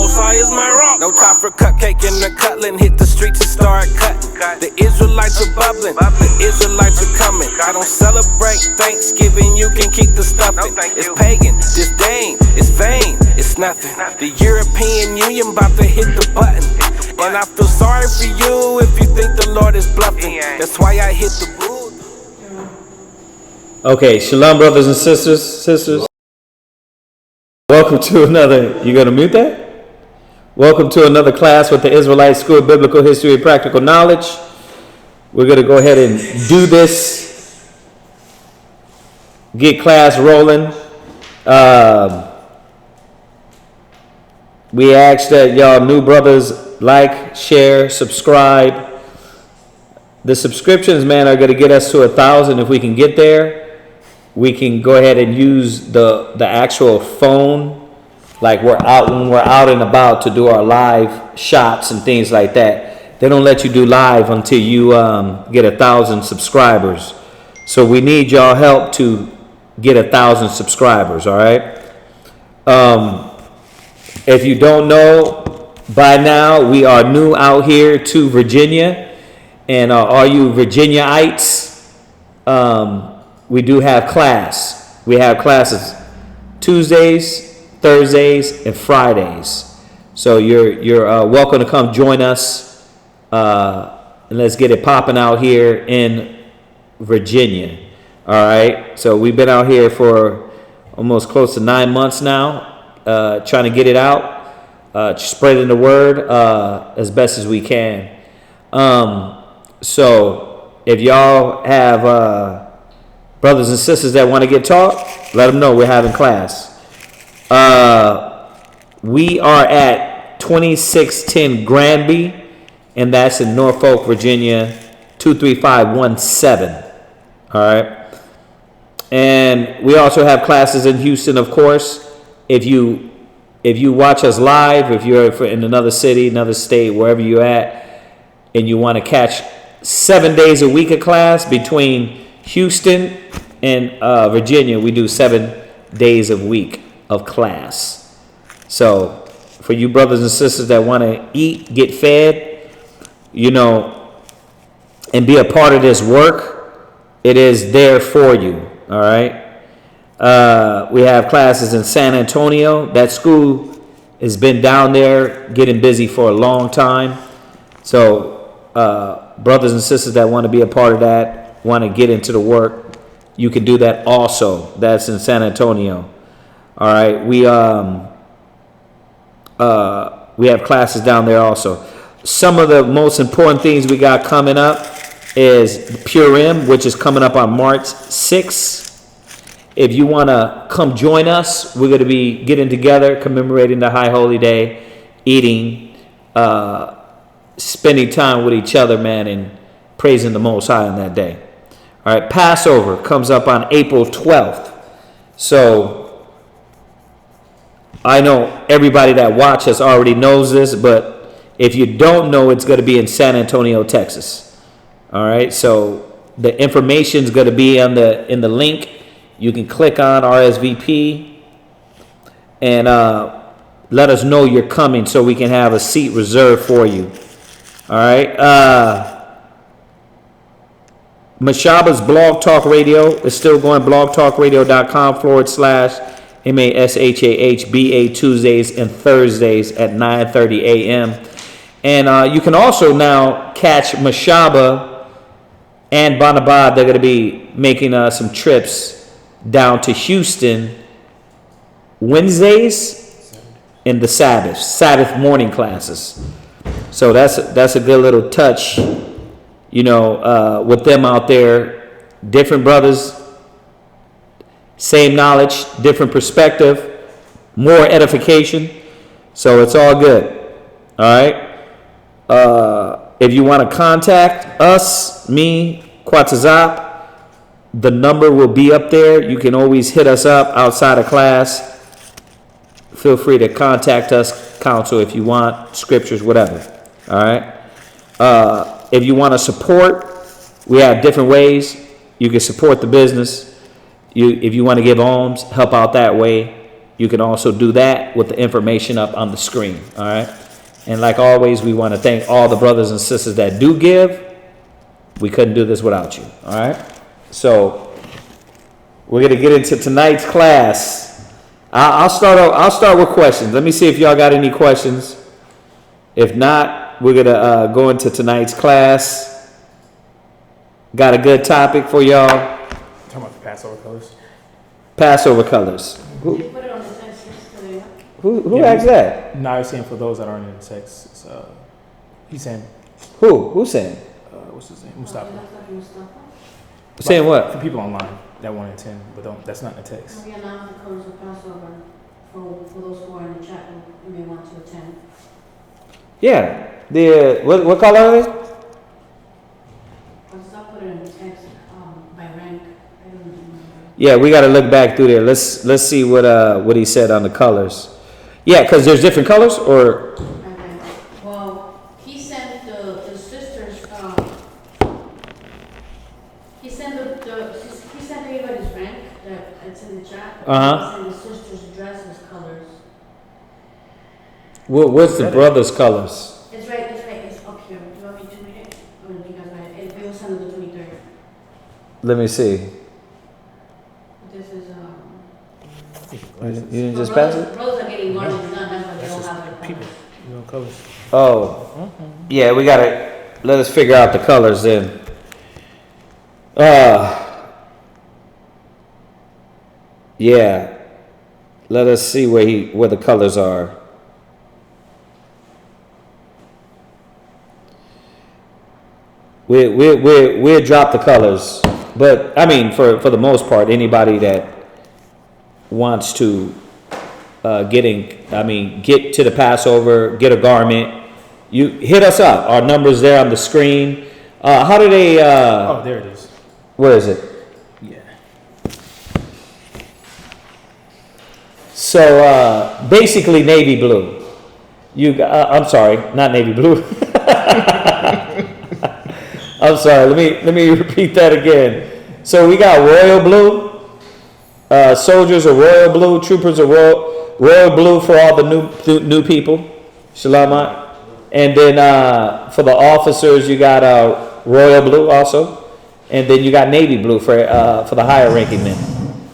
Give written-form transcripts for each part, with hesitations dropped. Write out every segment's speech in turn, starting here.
Most High is my rock. No time for cupcake and the cutlet. Hit the streets and start cutting. The Israelites are bubbling. The Israelites are coming. I don't celebrate Thanksgiving. You can keep the stuffing. It's pagan, disdain, it's vain, it's nothing. The European Union about to hit the button. And I feel sorry for you if you think the Lord is bluffing. That's why I hit the booth. Okay, shalom, brothers and sisters. Welcome to another. You gonna mute that? Welcome to another class with the Israelite School of Biblical History and Practical Knowledge. We're gonna go ahead and do this. Get class rolling. We ask that y'all new brothers like, share, subscribe. The subscriptions, man, are going to get us to 1,000. If we can get there, we can go ahead and use the actual phone, like when we're out and about to do our live shots and things like that. They don't let you do live until you get 1,000 subscribers. So we need y'all help to get 1,000 subscribers. All right. If you don't know by now, we are new out here to Virginia. And all you Virginiaites, we do have class. We have classes Tuesdays, Thursdays, and Fridays. So you're welcome to come join us. And let's get it popping out here in Virginia. All right. So we've been out here for almost close to 9 months now. Trying to get it out, spreading the word as best as we can. So if y'all have brothers and sisters that want to get taught, let them know we're having class. We are at 2610 Granby, and that's in Norfolk, Virginia, 23517. All right. And we also have classes in Houston, of course. If you watch us live, if you're in another city, another state, wherever you're at, and you want to catch 7 days a week of class between Houston and Virginia, we do 7 days a week of class. So for you brothers and sisters that want to eat, get fed, and be a part of this work, it is there for you. All right. We have classes in San Antonio. That school has been down there getting busy for a long time. So brothers and sisters that want to be a part of that, want to get into the work, you can do that also. That's in San Antonio. All right. We have classes down there also. Some of the most important things we got coming up is Purim, which is coming up on March 6th. If you want to come join us, we're going to be getting together, commemorating the High Holy Day, eating, spending time with each other, man, and praising the Most High on that day. All right, Passover comes up on April 12th. So I know everybody that watches already knows this, but if you don't know, it's going to be in San Antonio, Texas. All right, so the information is going to be in the link. You can click on RSVP and let us know you're coming so we can have a seat reserved for you. All right. Mashaba's Blog Talk Radio is still going. blogtalkradio.com/MASHAHBA Tuesdays and Thursdays at 9:30 a.m. And you can also now catch Mashaba and Banabad. They're going to be making some trips down to Houston Wednesdays and the Sabbath morning classes. So that's a good little touch, with them out there. Different brothers, same knowledge, different perspective, more edification. So it's all good. All right. If you want to contact us, me, Quatzazap, the number will be up there. You can always hit us up outside of class. Feel free to contact us, counsel, if you want, scriptures, whatever. All right. If you want to support, we have different ways. You can support the business. If you want to give alms, help out that way. you can also do that with the information up on the screen. All right. And like always, we want to thank all the brothers and sisters that do give. We couldn't do this without you. All right. So we're gonna get into tonight's class. I'll start with questions. Let me see if y'all got any questions. If not, we're gonna go into tonight's class. Got a good topic for y'all. Talking about the Passover colors. Passover colors. They put it on the text yesterday. Who asked that? No, I was saying for those that aren't in the text, it's, he's saying, Who's saying? what's his name? Mustafa. Saying what? For people online that want to attend, but don't, that's not in the text. We announced the colors of Passover for those who are in the chat who may want to attend. Yeah. What color are they? I'll stop put it in the text by rank. I don't remember. Yeah, we got to look back through there. Let's see what he said on the colors. Yeah, because there's different colors, or Okay. Well, he sent the sisters. He sent he sent everybody's rank that it's in the chat. Uh-huh. He sent the sisters' dresses colors. what's the brothers' colors? It's right. It's up here. Do you want me to read it? Or do you guys want it? It was sent on the 23rd. Let me see. This is You didn't just pass it? Brothers are getting larger than that. That's why they don't have their People, colors. you know, colors. Oh, yeah. We gotta let us figure out the colors then. Yeah. Let us see where the colors are. We'll drop the colors, but I mean, for the most part, anybody that wants to get to the Passover, get a garment, you hit us up. Our number's there on the screen. How do they? Oh, there it is. Where is it? Yeah. So basically, navy blue. I'm sorry, not navy blue. I'm sorry. Let me repeat that again. So we got royal blue. Soldiers are royal blue. Troopers are royal blue for all the new people. Shalom. And then for the officers, you got royal blue also. And then you got navy blue for the higher ranking men.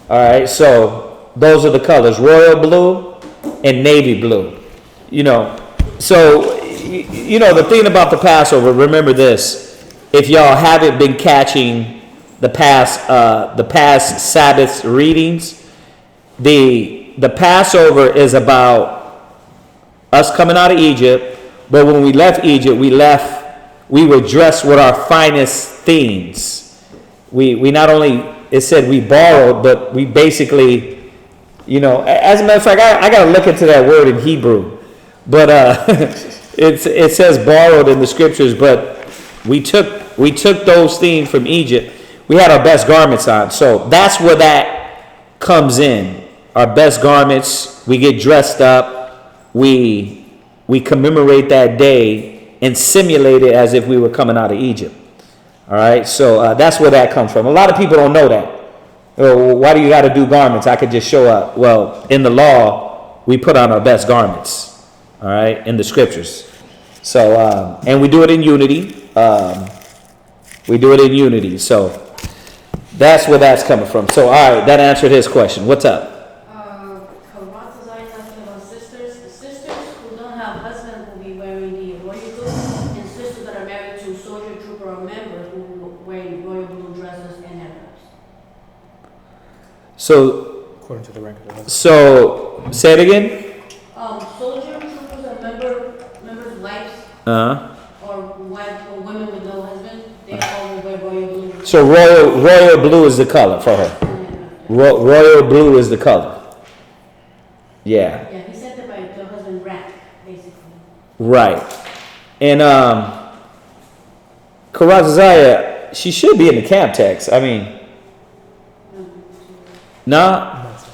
All right. So those are the colors: royal blue and navy blue. So the thing about the Passover. Remember this: if y'all haven't been catching the past Sabbath readings, the Passover is about us coming out of Egypt. But when we left Egypt, we were dressed with our finest things. We not only, it said we borrowed, but we basically, as a matter of fact, I got to look into that word in Hebrew. But it says borrowed in the scriptures, but we took those things from Egypt. We had our best garments on. So that's where that comes in. Our best garments, we get dressed up, we commemorate that day and simulate it as if we were coming out of Egypt. All right, so that's where that comes from. A lot of people don't know that. Why do you got to do garments? I could just show up. Well, in the law, we put on our best garments. All right, in the scriptures. So, and we do it in unity. So that's where that's coming from. So, all right, that answered his question. What's up? Sisters who don't have husbands will be wearing the royal blue, and sisters that are married to soldier, trooper, or members will be wearing royal blue dresses and headdress. So, According to the rank of the husband. so say it again. Soldier, troopers, and members' wives, or women with no husband, they all will wear royal blue. So royal blue is the color for her. Royal blue is the color. Yeah. Yeah, he said that by the husband rank, basically. Right. And Karaziah, she should be in the camp text. I mean,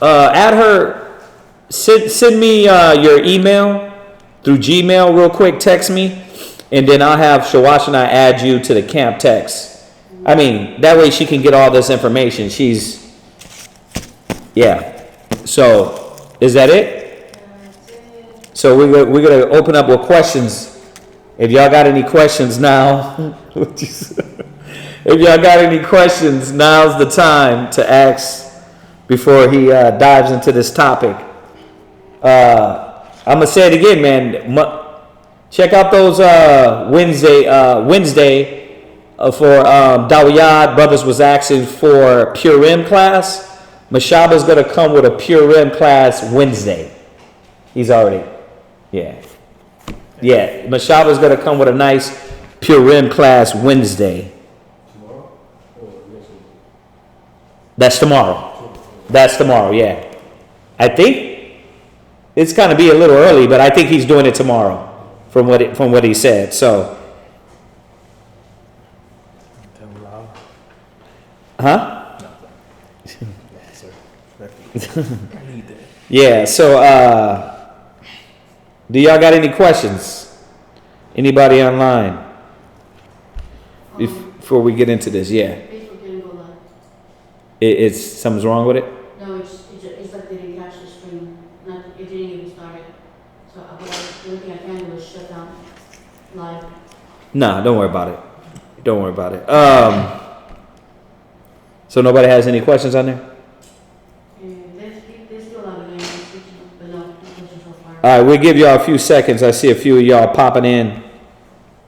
add her. Send me your email through Gmail real quick. Text me, and then I'll have Shawash and I add you to the camp text. I mean, that way she can get all this information. Yeah. So Is that it? So we're gonna open up with questions. If y'all got any questions now, if y'all got any questions, now's the time to ask before he dives into this topic. I'm gonna say it again, man. Check out those Wednesday for Dawiyad. Brothers was asking for Purim class. Mashaba's gonna come with a Purim class Wednesday. He's already, yeah. Mashaba's gonna come with a nice Purim class Wednesday. That's tomorrow. Yeah. I think it's gonna be a little early, but I think he's doing it tomorrow, from what he said. So. Huh? Yeah, so do y'all got any questions? Anybody online? Before we get into this, yeah. Facebook didn't go live. It's something's wrong with it? No, it's like they didn't catch the stream. It didn't even start. So the only thing I can do is shut down live. Nah, don't worry about it. So nobody has any questions on there? There's still a lot of names, but no questions so far. All right, we'll give y'all a few seconds. I see a few of y'all popping in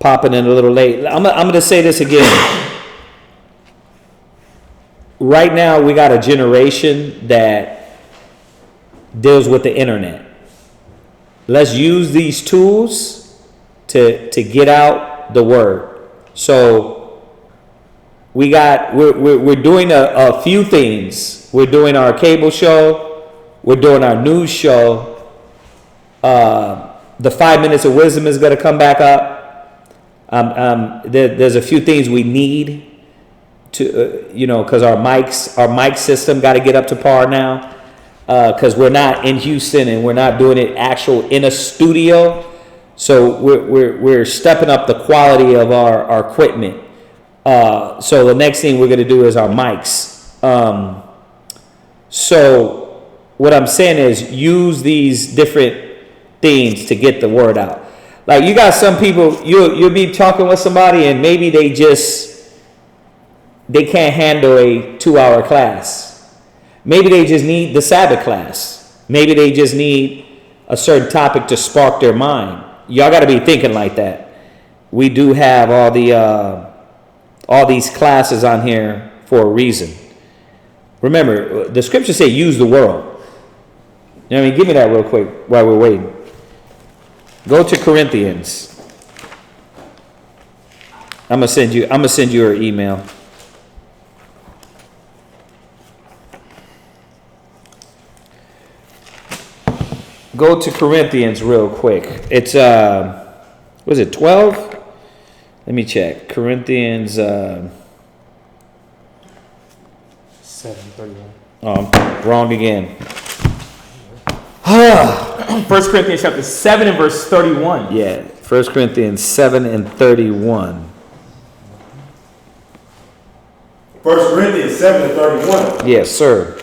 a little late. I'm going to say this again. Right now, we got a generation that deals with the internet. Let's use these tools to get out the word. So we're doing a few things. We're doing our cable show. We're doing our news show. The 5 minutes of wisdom is going to come back up. There's a few things we need to, because our mic system got to get up to par now. Because we're not in Houston and we're not doing it in a studio. So we're stepping up the quality of our equipment. So the next thing we're going to do is our mics. So what I'm saying is use these different things to get the word out. Like you got some people, you'll be talking with somebody and maybe they can't handle a 2-hour class. Maybe they just need the Sabbath class. Maybe they just need a certain topic to spark their mind. Y'all got to be thinking like that. We do have all these classes on here for a reason. Remember, the scriptures say use the world. You know what I mean? Give me that real quick while we're waiting. Go to Corinthians. I'm gonna send you your email. Go to Corinthians real quick. It's was it 12? Let me check. Corinthians 7:31. Oh, I'm wrong again. 1 Corinthians chapter 7 and verse 31. Yeah, 1 Corinthians 7 and 31. 1 Corinthians 7 and 31. Yes, sir.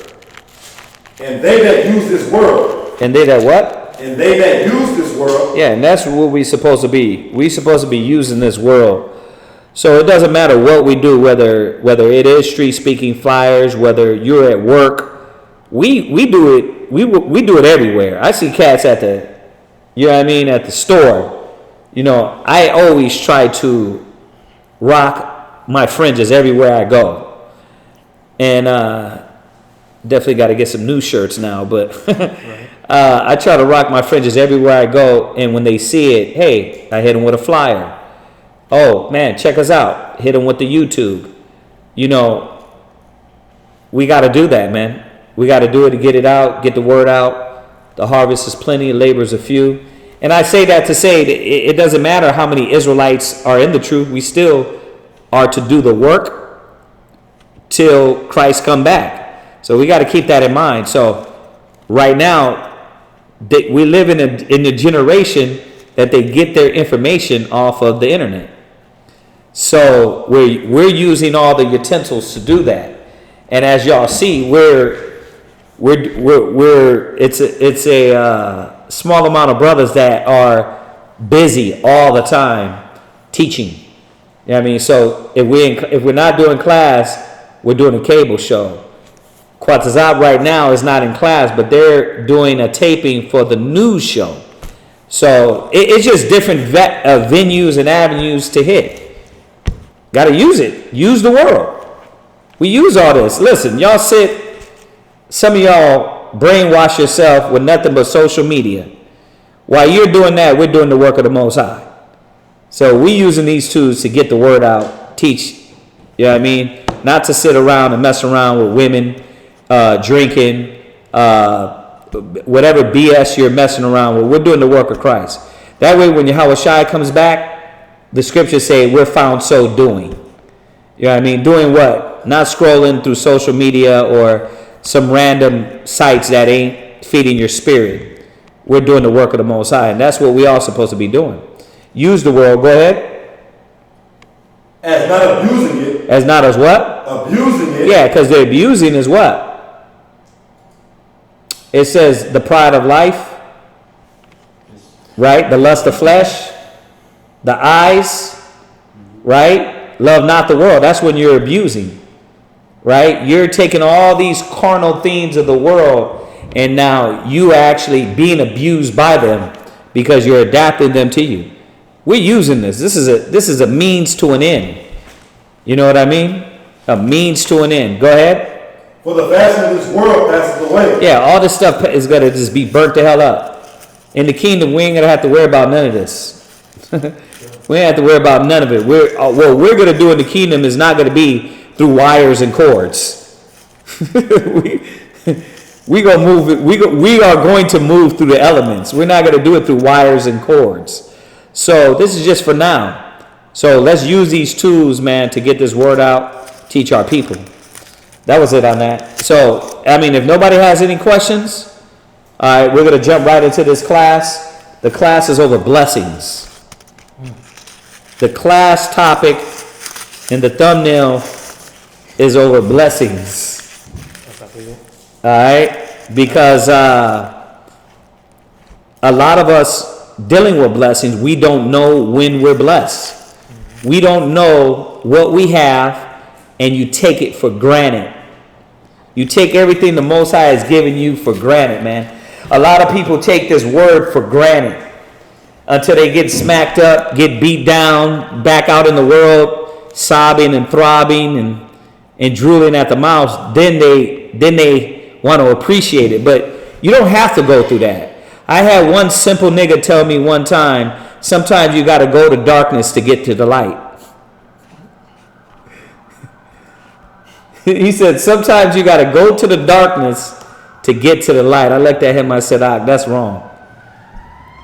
And they that use this world. And they that what? And they that use this world. Yeah, and that's what we're supposed to be. We're supposed to be using this world. So it doesn't matter what we do, whether it is street speaking flyers, whether you're at work. We do it. We do it everywhere. I see cats at the, at the store. I always try to rock my fringes everywhere I go. And definitely got to get some new shirts now, but I try to rock my fringes everywhere I go. And when they see it, hey, I hit them with a flyer. Oh, man, check us out. Hit them with the YouTube. We got to do that, man. We got to do it to get it out, get the word out. The harvest is plenty, laborers are few. And I say that to say that it doesn't matter how many Israelites are in the truth. We still are to do the work till Christ come back. So we got to keep that in mind. So right now, we live in a generation that they get their information off of the internet. So we're using all the utensils to do that. And as y'all see, we're It's a small amount of brothers that are busy all the time teaching. You know what I mean? So if we're not doing class, we're doing a cable show. Quatazab right now is not in class, but they're doing a taping for the news show. So it's just different venues and avenues to hit. Got to use it. Use the world. We use all this. Listen, y'all some of y'all brainwash yourself with nothing but social media. While you're doing that, we're doing the work of the Most High. So we using these tools to get the word out, teach. You know what I mean? Not to sit around and mess around with women, drinking, whatever BS you're messing around with. We're doing the work of Christ. That way when Yahweh Shai comes back, the scriptures say we're found so doing. You know what I mean? Doing what? Not scrolling through social media or some random sites that ain't feeding your spirit. We're doing the work of the Most High, and that's what we all supposed to be doing. Use the world. Go ahead. As not abusing it. As not as what? Abusing it. Yeah, because the abusing is what? It says the pride of life, right? The lust of flesh, the eyes, right? Love not the world. That's when you're abusing, right? You're taking all these carnal things of the world, and now you actually being abused by them because you're adapting them to you. We're using this. This is a means to an end. You know what I mean? A means to an end. Go ahead. For the fashion of this world passes away. Yeah, all this stuff is going to just be burnt the hell up. In the kingdom, we ain't going to have to worry about none of this. We ain't have to worry about none of it. What we're going to do in the kingdom is not going to be through wires and cords. we are going to move through the elements. We're not going to do it through wires and cords. So this is just for now. So let's use these tools, man, to get this word out, teach our people. That was it on that. So, I mean, if nobody has any questions, all right, we're going to jump right into this class. The class is over blessings. The class topic in the thumbnail is over blessings. All right? Because a lot of us dealing with blessings, we don't know when we're blessed. We don't know what we have, and you take it for granted. You take everything the Most High has given you for granted, man. A lot of people take this word for granted until they get smacked up, get beat down, back out in the world, sobbing and throbbing and drooling at the mouth. Then they want to appreciate it. But you don't have to go through that. I had one simple nigga tell me one time, sometimes you got to go to darkness to get to the light. He said, sometimes you got to go to the darkness to get to the light. I looked at him, I said, that's wrong.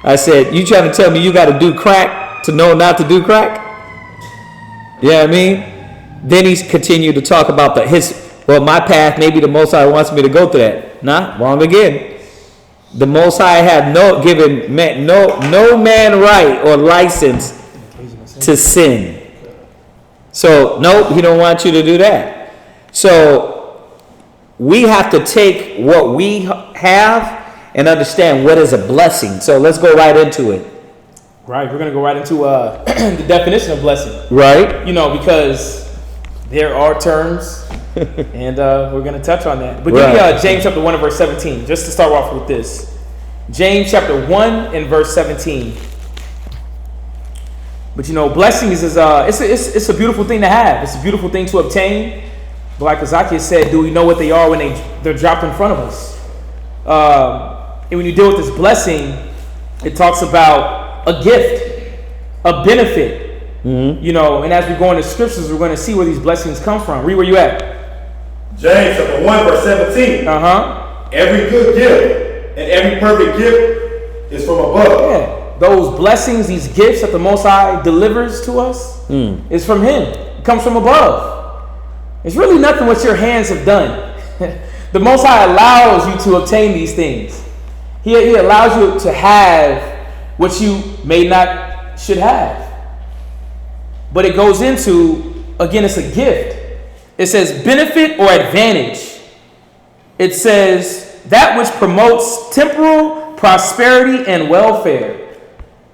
I said, you trying to tell me you got to do crack to know not to do crack? You know what I mean? Then he continued to talk about my path, maybe the Most High wants me to go through that. Nah, wrong again. The Most High had no man right or license to sin. So, nope, he don't want you to do that. So, we have to take what we have and understand what is a blessing. So, let's go right into it. Right, we're going to go right into the definition of blessing. Right. You know, because there are terms, and we're going to touch on that. But Right. give me James chapter 1 and verse 17, just to start off with this. James chapter 1 and verse 17. But you know, blessings is it's a beautiful thing to have. It's a beautiful thing to obtain. But like Zacchaeus said, do we know what they are when they're dropped in front of us? And when you deal with this blessing, it talks about a gift, a benefit. Mm-hmm. You know, and as we go into scriptures, we're going to see where these blessings come from. Read where you at. James chapter 1 verse 17. Every good gift and every perfect gift is from above. Yeah. Those blessings, these gifts that the Most High delivers to us is from Him. It comes from above. It's really nothing what your hands have done. The Most High allows you to obtain these things. He allows you to have what you may not should have. But it goes into, again, it's a gift. It says benefit or advantage. It says, that which promotes temporal prosperity and welfare.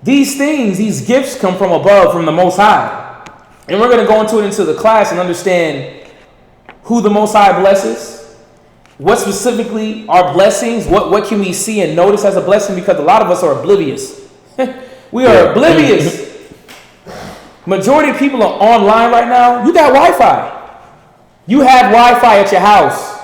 These things, these gifts come from above, from the Most High. And we're going to go into the class and understand who the Most High blesses, what specifically are blessings, what can we see and notice as a blessing, because a lot of us are oblivious. We are oblivious. Majority of people are online right now. You got Wi-Fi. You have Wi-Fi at your house.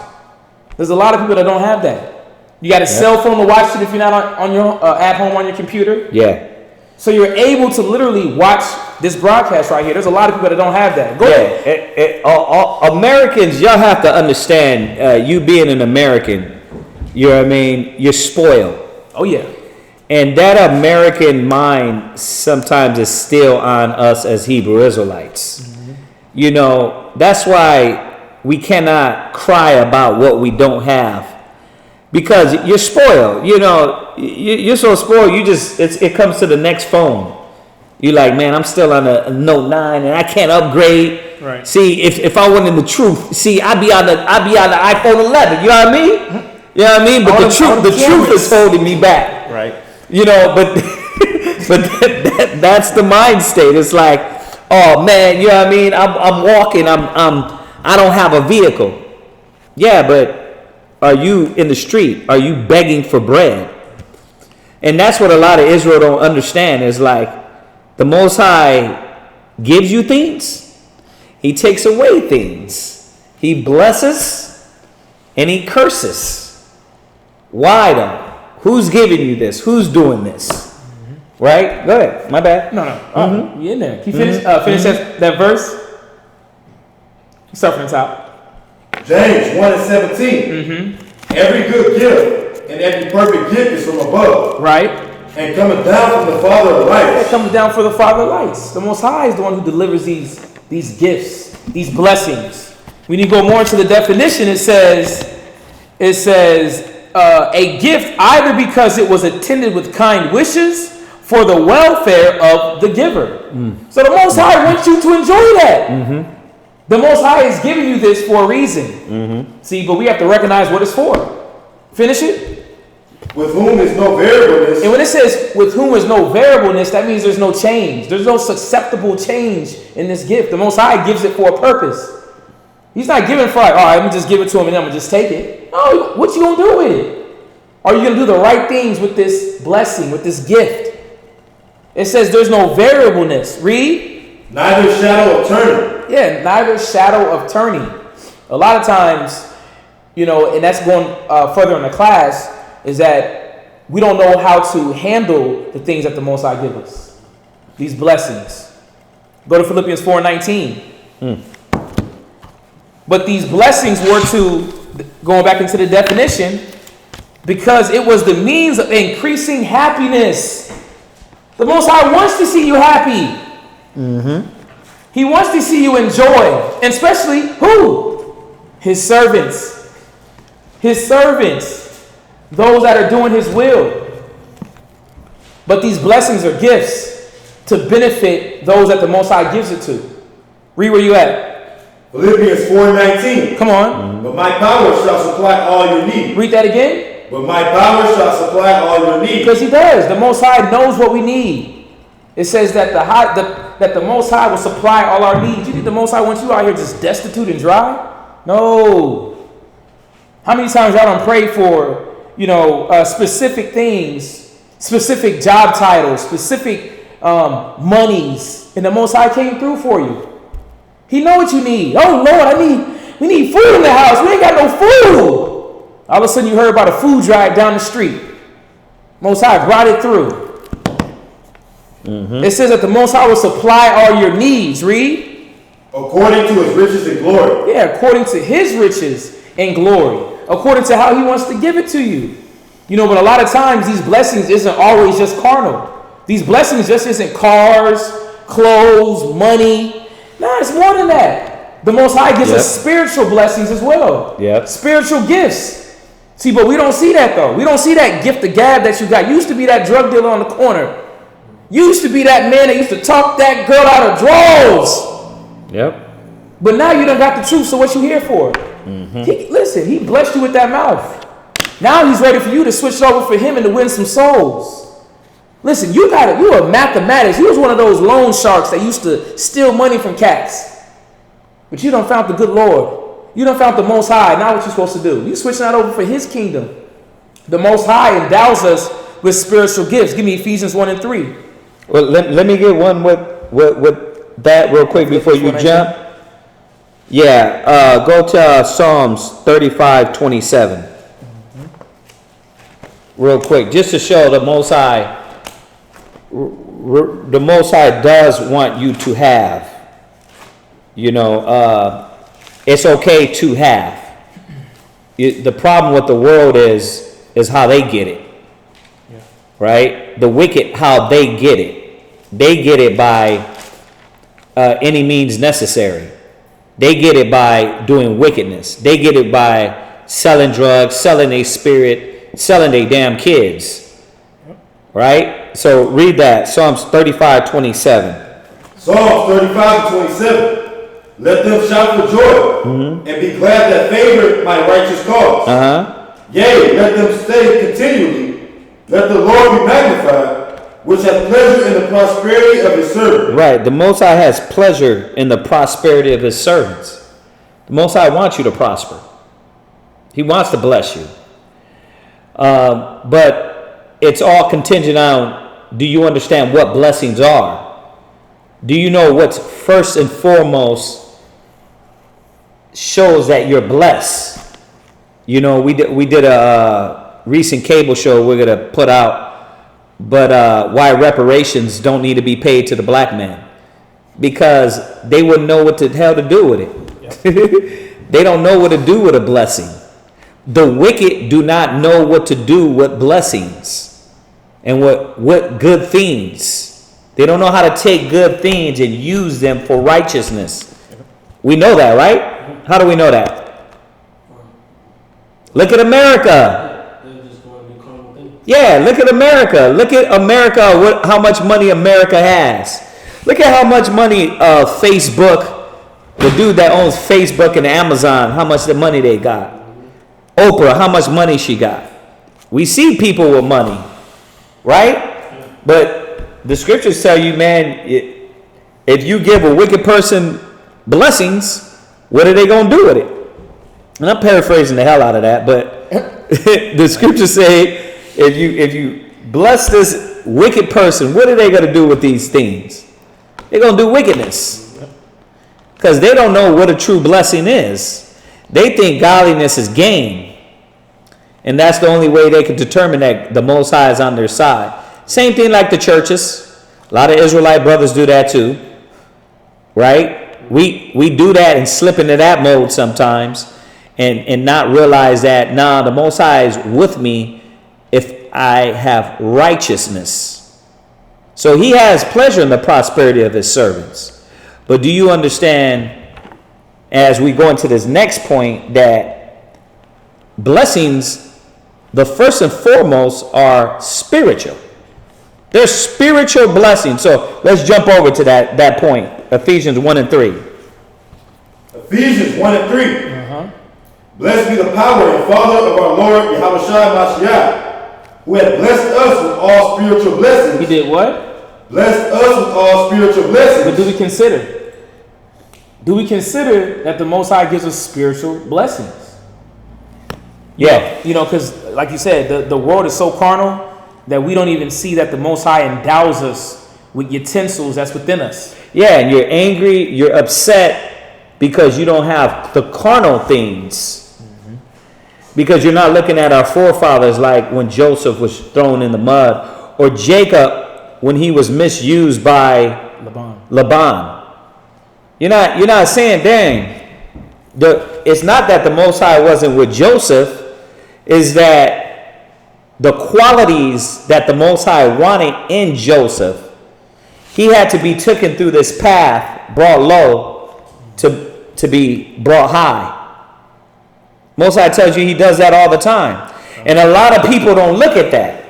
There's a lot of people that don't have that. You got a cell phone to watch it if you're not on your at home on your computer. Yeah. So you're able to literally watch this broadcast right here. There's a lot of people that don't have that. Go ahead. Americans, y'all have to understand, you being an American, you know what I mean, you're spoiled. Oh, yeah. And that American mind sometimes is still on us as Hebrew Israelites. Mm-hmm. You know, that's why we cannot cry about what we don't have. Because you're spoiled. You know, you're so spoiled, it comes to the next phone. You're like, man, I'm still on a Note 9 and I can't upgrade. Right. See, if I went in the truth, see, I'd be on the iPhone 11. You know what I mean? You know what I mean? But the truth is holding me back. Right. You know, but that's the mind state. It's like, oh man, you know what I mean? I'm walking. I don't have a vehicle. Yeah, but are you in the street? Are you begging for bread? And that's what a lot of Israel don't understand. Is like the Most High gives you things, He takes away things. He blesses and He curses. Why though? Who's giving you this? Who's doing this? Mm-hmm. Right? Go ahead. My bad. No. Mm-hmm. You in there? Can you finish that verse? Start from the top. James 1:17. Mm-hmm. Every good gift and every perfect gift is from above. Right. And coming down from the Father of lights. It comes down from the Father of lights. The Most High is the one who delivers these gifts, these blessings. When you go more into the definition, it says a gift either because it was attended with kind wishes for the welfare of the giver. So the Most High wants you to enjoy that. Mm-hmm. The Most High is giving you this for a reason. Mm-hmm. See, but we have to recognize what it's for. Finish it. With whom is no variableness. And when it says with whom is no variableness, that means there's no change. There's no susceptible change in this gift. The Most High gives it for a purpose. He's not giving it for like, all right, let me just give it to him and then I'm going to just take it. No, what you going to do with it? Are you going to do the right things with this blessing, with this gift? It says there's no variableness. Read. Neither shadow of turning. Yeah, neither shadow of turning. A lot of times, you know, and that's going further in the class, is that we don't know how to handle the things that the Most High gives us. These blessings. Go to Philippians 4:19. But these blessings were to, going back into the definition, because it was the means of increasing happiness. The Most High wants to see you happy. Mm-hmm. He wants to see you enjoy. And especially who? His servants. His servants. Those that are doing His will. But these blessings are gifts to benefit those that the Most High gives it to. Read where you at. Philippians 4:19. Come on. But my power shall supply all your need. Read that again. But my power shall supply all your need. Because He does. The Most High knows what we need. It says that the Most High will supply all our needs. You think the Most High wants you out here just destitute and dry? No. How many times y'all done prayed for, specific things, specific job titles, specific monies, and the Most High came through for you? He know what you need. Oh Lord, we need food in the house. We ain't got no food. All of a sudden you heard about a food drive down the street. Most High brought it through. Mm-hmm. It says that the Most High will supply all your needs. Read. According to His riches and glory. Yeah, according to His riches and glory. According to how He wants to give it to you. But a lot of times these blessings isn't always just carnal. These blessings just isn't cars, clothes, money. No, it's more than that. The Most High gives us spiritual blessings as well. Yep. Spiritual gifts. See, but we don't see that though. We don't see that gift of gab that you got. You used to be that drug dealer on the corner. You used to be that man that used to talk that girl out of drawers. Yep. But now you done got the truth, so what you here for? Mm-hmm. listen, he blessed you with that mouth. Now he's ready for you to switch over for him and to win some souls. Listen, you are mathematics. He was one of those loan sharks that used to steal money from cats. But you done found the good Lord. You done found the Most High. Now what you supposed to do? You switching that over for his kingdom. The Most High endows us with spiritual gifts. Give me Ephesians 1 and 3. Well, let me get one with that real quick before you jump. Yeah, go to Psalms 35:27. Real quick, just to show the Most High. The Most High does want you to have. It's okay to have. The problem with the world is how they get it. Yeah. Right? The wicked, how they get it. They get it by any means necessary. They get it by doing wickedness. They get it by selling drugs, selling their spirit, selling their damn kids. Right? So read that. Psalms 35:27. Psalms 35:27. Let them shout for joy and be glad that favored my righteous cause. Yea, let them say continually, let the Lord be magnified, which has pleasure in the prosperity of his servant. Right. The Most High has pleasure in the prosperity of his servants. The Most High wants you to prosper. He wants to bless you. But it's all contingent on, do you understand what blessings are? Do you know what's first and foremost shows that you're blessed? We did a recent cable show we're going to put out, but why reparations don't need to be paid to the black man. Because they wouldn't know what the hell to do with it. Yep. They don't know what to do with a blessing. The wicked do not know what to do with blessings and what good things. They don't know how to take good things and use them for righteousness. We know that, right? How do we know that? Look at America. Yeah, look at America. Look at America, how much money America has. Look at how much money Facebook, the dude that owns Facebook and Amazon, how much the money they got. Oprah, how much money she got. We see people with money, right? But the scriptures tell you, man, if you give a wicked person blessings, what are they going to do with it? And I'm paraphrasing the hell out of that, but the scriptures say, if you bless this wicked person, what are they going to do with these things? They're going to do wickedness. Because they don't know what a true blessing is. They think godliness is gain. And that's the only way they can determine that the Most High is on their side. Same thing like the churches. A lot of Israelite brothers do that too. Right? We do that and slip into that mode sometimes and not realize that, the Most High is with me if I have righteousness. So he has pleasure in the prosperity of his servants. But do you understand, as we go into this next point, that blessings, the first and foremost, are spiritual. They're spiritual blessings. So let's jump over to that point. Ephesians 1 and 3. Ephesians 1 and 3. Blessed be the power and Father of our Lord Yahushua Mashiach, who hath blessed us with all spiritual blessings. He did what? Blessed us with all spiritual blessings. But do we consider? Do we consider that the Most High gives us spiritual blessings? Yeah. Because like you said, the world is so carnal that we don't even see that the Most High endows us with utensils that's within us. Yeah, and you're angry, you're upset because you don't have the carnal things. Because you're not looking at our forefathers like when Joseph was thrown in the mud, or Jacob when he was misused by Laban. You're not saying, dang, it's not that the Most High wasn't with Joseph, is that the qualities that the Most High wanted in Joseph, he had to be taken through this path, brought low, to be brought high. Most High tells you he does that all the time. And a lot of people don't look at that.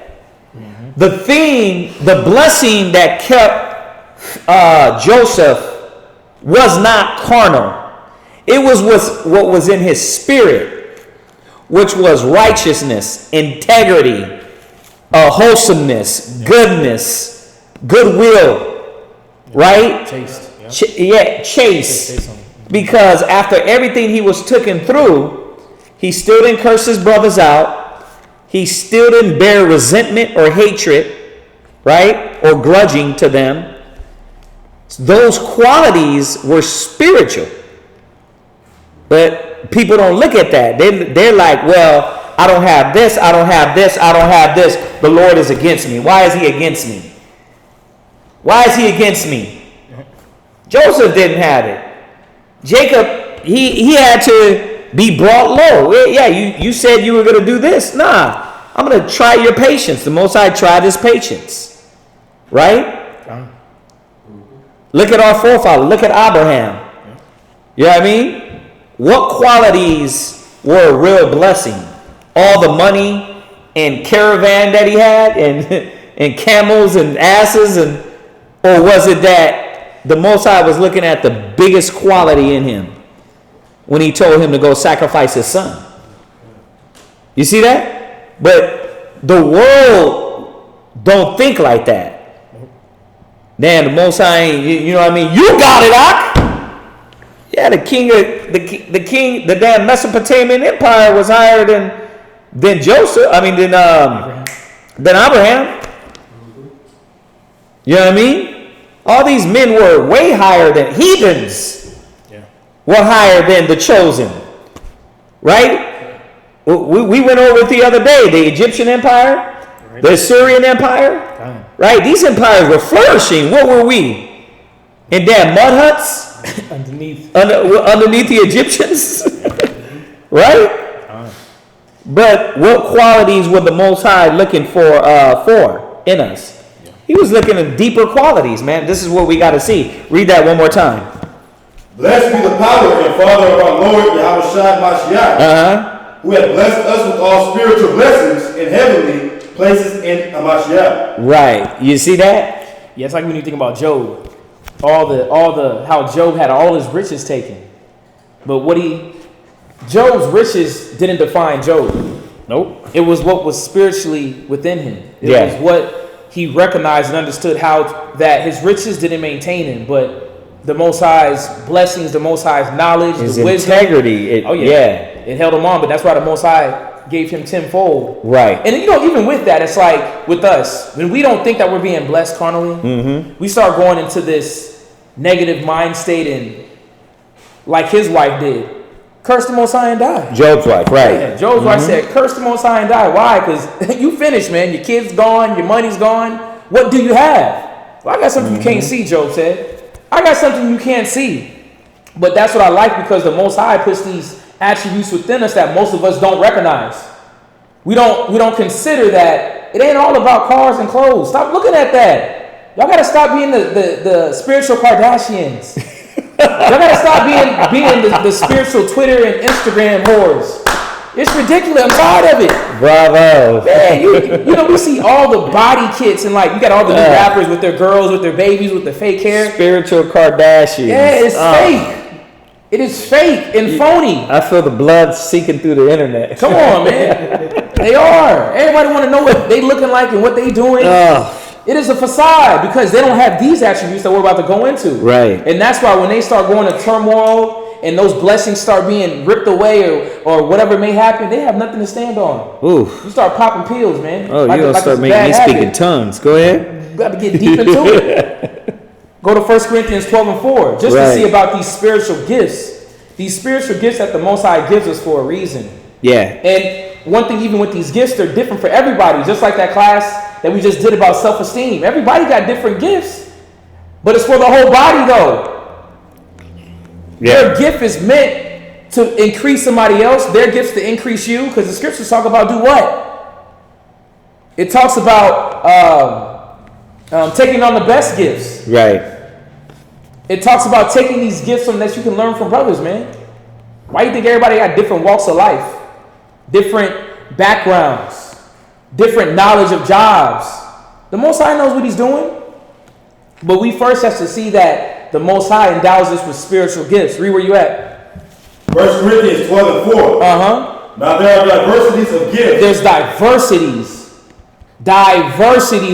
The blessing that kept Joseph was not carnal. It was what was in his spirit. which was righteousness, integrity, wholesomeness, goodness, goodwill, right? Chaste. Chaste. Because after everything he was taken through, he still didn't curse his brothers out. He still didn't bear resentment or hatred, right? Or grudging to them. Those qualities were spiritual. But people don't look at that. They're like, well, I don't have this, I don't have this, I don't have this. The Lord is against me. Why is he against me? Why is he against me? Joseph didn't have it. Jacob, he had to be brought low. Yeah, you said you were going to do this. Nah, I'm going to try your patience. The Most High tried his patience. Right? Look at our forefather. Look at Abraham. You know what I mean? What qualities were a real blessing? All the money and caravan that he had and camels and asses, or was it that the Most High was looking at the biggest quality in him when he told him to go sacrifice his son? You see that? But the world don't think like that. Damn, the Most High, you know what I mean? You got it, Ak. Yeah, the damn Mesopotamian Empire was higher than Joseph. I mean, than Abraham. You know what I mean? All these men were way higher than heathens. Yeah. Were higher than the chosen, right? We went over it the other day. The Egyptian Empire, the Assyrian Empire, right? These empires were flourishing. What were we? In damn mud huts? Underneath the Egyptians, right? But what qualities were the Most High looking for in us? He was looking at deeper qualities, man. This is what we got to see. Read that one more time. Blessed be the power and Father of our Lord Yahushua Mashiach, who hath blessed us with all spiritual blessings in heavenly places in Mashiach. Right. You see that? Yeah, it's like when you think about Job. All the how Job had all his riches taken. But Job's riches didn't define Job. Nope. It was what was spiritually within him. It was what he recognized and understood, how that his riches didn't maintain him, but the Most High's blessings, the Most High's knowledge, his the wisdom, integrity. It held him on. But that's why the Most High gave him tenfold. Right. And even with that, it's like with us, when we don't think that we're being blessed carnally, we start going into this negative mind state, and like his wife did, curse the Most High and die. Job's wife, right? Yeah, Job's wife said, curse the Most High and die. Why? Because you finished, man. Your kid's gone. Your money's gone. What do you have? Well, I got something you can't see, Job said. I got something you can't see. But that's what I like, because the Most High puts these attributes within us that most of us don't recognize. We don't consider that it ain't all about cars and clothes. Stop looking at that. Y'all gotta stop being the spiritual Kardashians. Y'all gotta stop being the spiritual Twitter and Instagram whores. It's ridiculous. I'm tired of it. Bravo. Man, you know, we see all the body kits, and like you got all the new rappers with their girls, with their babies, with the fake hair. Spiritual Kardashians. Yeah, it's fake. It is fake and phony. I feel the blood seeking through the internet. Come on, man. They are. Everybody want to know what they looking like and what they doing. It is a facade, because they don't have these attributes that we're about to go into. Right. And that's why when they start going to turmoil and those blessings start being ripped away or whatever may happen, they have nothing to stand on. Oof. You start popping pills, man. Oh, you're going to start making me speak in tongues. Go ahead. You got to get deep into it. Go to 1 Corinthians 12 and 4 just to see about these spiritual gifts. These spiritual gifts that the Most High gives us for a reason. Yeah. And one thing, even with these gifts, they're different for everybody. Just like that class that we just did about self-esteem. Everybody got different gifts, but it's for the whole body, though. Yeah. Their gift is meant to increase somebody else. Their gifts to increase you, because the scriptures talk about do what? It talks about taking on the best gifts. Right. It talks about taking these gifts that you can learn from brothers, man. Why do you think everybody got different walks of life, different backgrounds, different knowledge of jobs? The Most High knows what he's doing. But we first have to see that the Most High endows us with spiritual gifts. Read where you at. 1 Corinthians 12 and 4. Now there are diversities of gifts. There's diversities.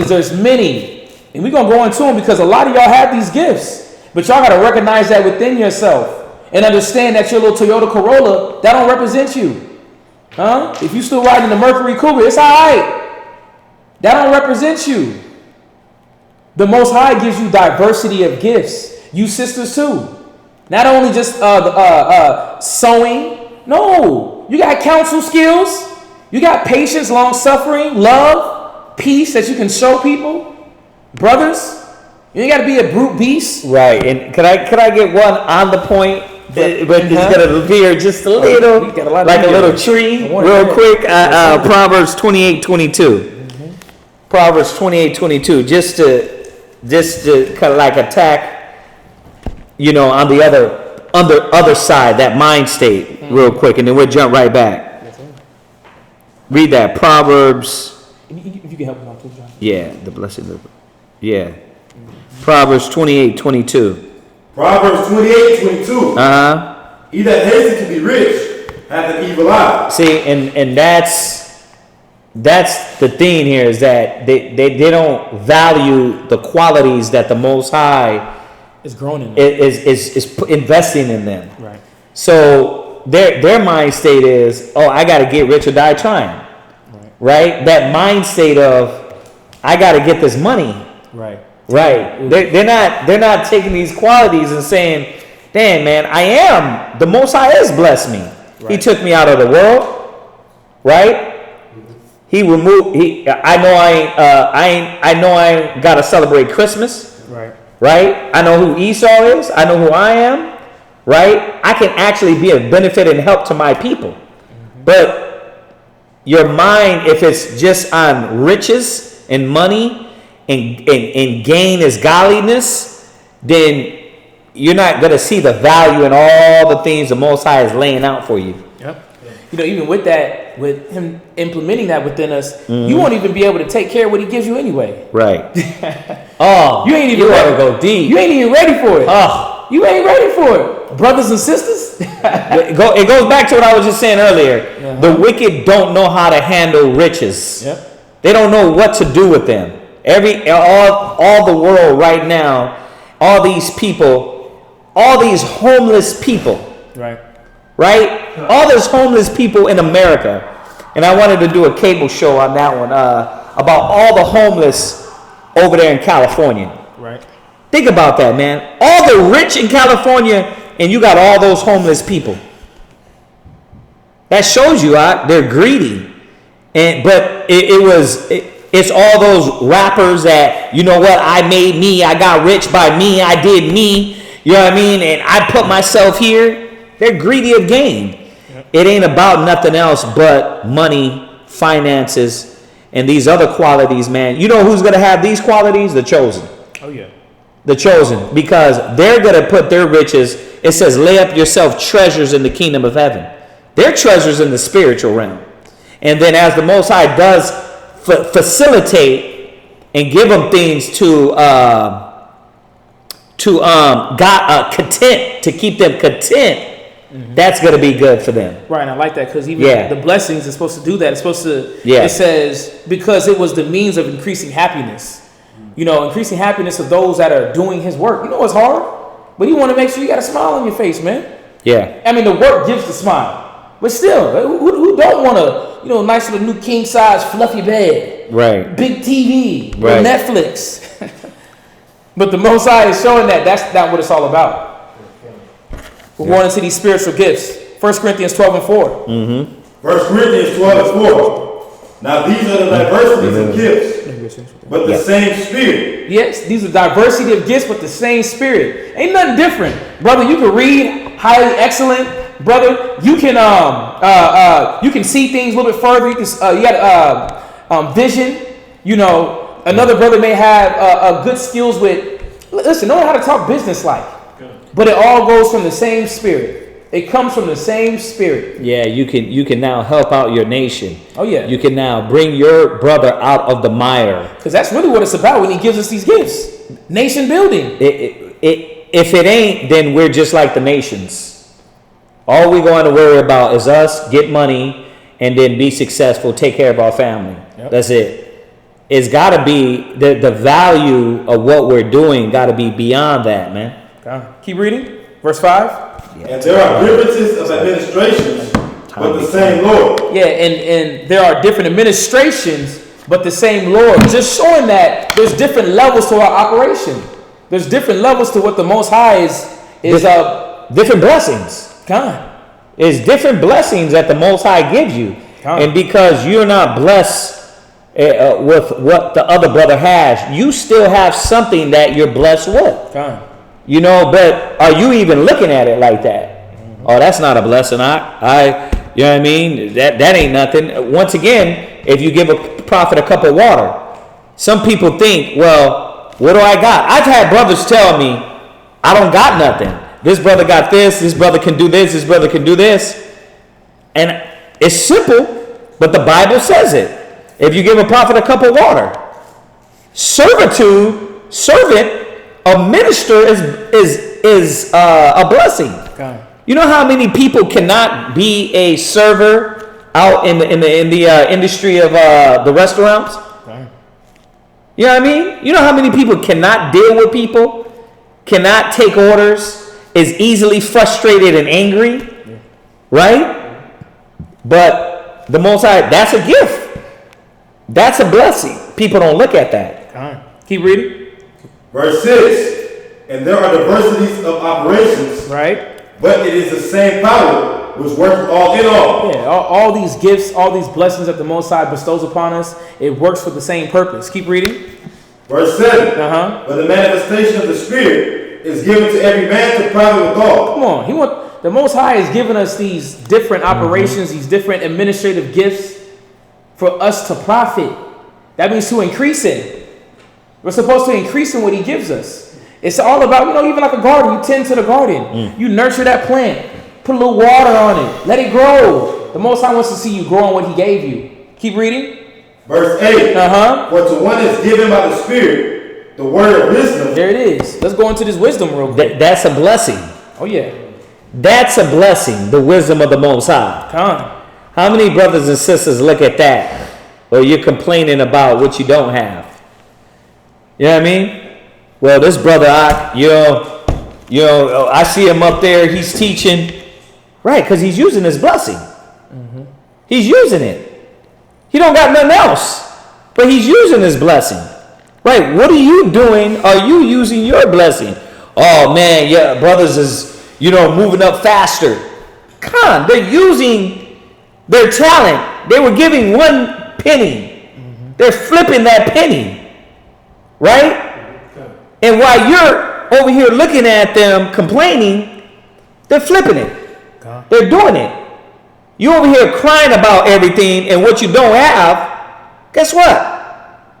There's many, and we're gonna go into them because a lot of y'all have these gifts, but y'all gotta recognize that within yourself and understand that your little Toyota Corolla that don't represent you, huh? If you still riding the Mercury Cougar, it's all right. That don't represent you. The Most High gives you diversity of gifts. You sisters too. Not only just sewing. No, you got counsel skills. You got patience, long suffering, love, peace that you can show people. Brothers, you ain't got to be a brute beast. Right. And could I get one on the point? But it's gonna veer just a little, like a little tree, real quick. Proverbs 28:22. Proverbs 28:22. Just to kind of like attack, on the other side, that mind state, real quick, and then we'll jump right back. Read that Proverbs. If you can help me out too, John. Yeah, the blessed. Yeah, Proverbs 28:22. Proverbs 28:22. He that hasteth to be rich hath an evil eye. See, and that's the thing here, is that they don't value the qualities that the Most High is growing in them. is investing in them. Right. So their mind state is, I got to get rich or die trying. Right? That mind state of, I got to get this money. Right. Right. They're not taking these qualities and saying, damn, man, the Most High has blessed me. Right. He took me out of the world. Right? He removed. I know I ain't got to celebrate Christmas. Right. Right? I know who Esau is. I know who I am. Right? I can actually be a benefit and help to my people. But your mind, if it's just on riches and money and gain is godliness, then you're not going to see the value in all the things the Most High is laying out for you. Yep. Even with that, with him implementing that within us, you won't even be able to take care of what he gives you anyway. Right. You ain't even ready to go deep. You ain't even ready for it. You ain't ready for it. Brothers and sisters. It goes back to what I was just saying earlier. The wicked don't know how to handle riches. Yep. They don't know what to do with them. All the world right now, all these people, all these homeless people. Right. All those homeless people in America. And I wanted to do a cable show on that one, about all the homeless over there in California. Right. Think about that, man. All the rich in California, and you got all those homeless people. That shows you they're greedy. But it's all those rappers that, I made me, I got rich by me, I did me, you know what I mean? And I put myself here. They're greedy of gain. Yep. It ain't about nothing else but money, finances, and these other qualities, man. You know who's going to have these qualities? The chosen. Oh, yeah. The chosen. Because they're going to put their riches, it says, lay up yourself treasures in the kingdom of heaven. They're treasures in the spiritual realm. And then as the Most High does facilitate and give them things to content, to keep them content, that's going to be good for them. Right, and I like that because even the blessings is supposed to do that. It's supposed to, it says, because it was the means of increasing happiness. Increasing happiness of those that are doing his work. It's hard, but you want to make sure you got a smile on your face, man. Yeah. I mean, the work gives the smile. But still, who don't want a nice little new king size fluffy bed, right? Big TV, right? Netflix. But the Most High is showing that's not what it's all about. We're going into these spiritual gifts. 1 Corinthians 12:4. 1 Corinthians 12:4. Now these are the diversities of gifts, but the same Spirit. Yes, these are diversity of gifts, but the same Spirit. Ain't nothing different, brother. You can read highly excellent. Brother, you can see things a little bit further. You got vision. Another brother may have good skills with. Listen, know how to talk business like, but it all goes from the same Spirit. It comes from the same Spirit. Yeah, you can now help out your nation. Oh yeah, you can now bring your brother out of the mire. Because that's really what it's about when he gives us these gifts. Nation building. If it ain't, then we're just like the nations. All we're going to worry about is us, get money, and then be successful, take care of our family. Yep. That's it. It's got to be the value of what we're doing. Got to be beyond that, man. Okay. Keep reading. Verse 5. Yeah. And there are differences of administrations, but the same Lord. Yeah, and there are different administrations, but the same Lord. Just showing that there's different levels to our operation. There's different levels to what the Most High is different blessings. God. It's different blessings that the Most High gives you. God. And because you're not blessed with what the other brother has, you still have something that you're blessed with. God. You know, but are you even looking at it like that? Mm-hmm. Oh, that's not a blessing. You know what I mean? That ain't nothing. Once again, if you give a prophet a cup of water, some people think, well, what do I got? I've had brothers tell me, I don't got nothing. This brother got this brother can do this brother can do this. And it's simple, but the Bible says it. If you give a prophet a cup of water, servant, a minister is a blessing. Okay. You know how many people cannot be a server out in the industry of the restaurants? Okay. You know what I mean? You know how many people cannot deal with people, cannot take orders, is easily frustrated and angry, yeah. Right? But the Most High, that's a gift. That's a blessing. People don't look at that. All right. Keep reading. Verse 6, and there are diversities of operations, right? But it is the same power which works all in all. Yeah, all these gifts, all these blessings that the Most High bestows upon us, it works for the same purpose. Keep reading. Verse 7, but the manifestation of the Spirit is given to every man to profit withal. Come on, the Most High has given us these different operations, these different administrative gifts for us to profit. That means to increase it. We're supposed to increase in what He gives us. It's all about, even like a garden, you tend to the garden. You nurture that plant, put a little water on it, let it grow. The Most High wants to see you grow on what He gave you. Keep reading. Verse 8, for to one is given by the Spirit the word of wisdom. There it is. Let's go into this wisdom real quick. That's a blessing. Oh, yeah. That's a blessing, the wisdom of the Most High. How many brothers and sisters look at that? Or you're complaining about what you don't have? You know what I mean? Well, this brother, I see him up there, he's teaching. Right, because he's using his blessing. Mm-hmm. He's using it. He don't got nothing else, but he's using his blessing. Right, what are you doing? Are you using your blessing? Oh man, yeah, brothers is, moving up faster. Come on, they're using their talent. They were giving 1 penny. Mm-hmm. They're flipping that penny. Right? Okay. And while you're over here looking at them complaining, they're flipping it. Okay. They're doing it. You over here crying about everything and what you don't have. Guess what?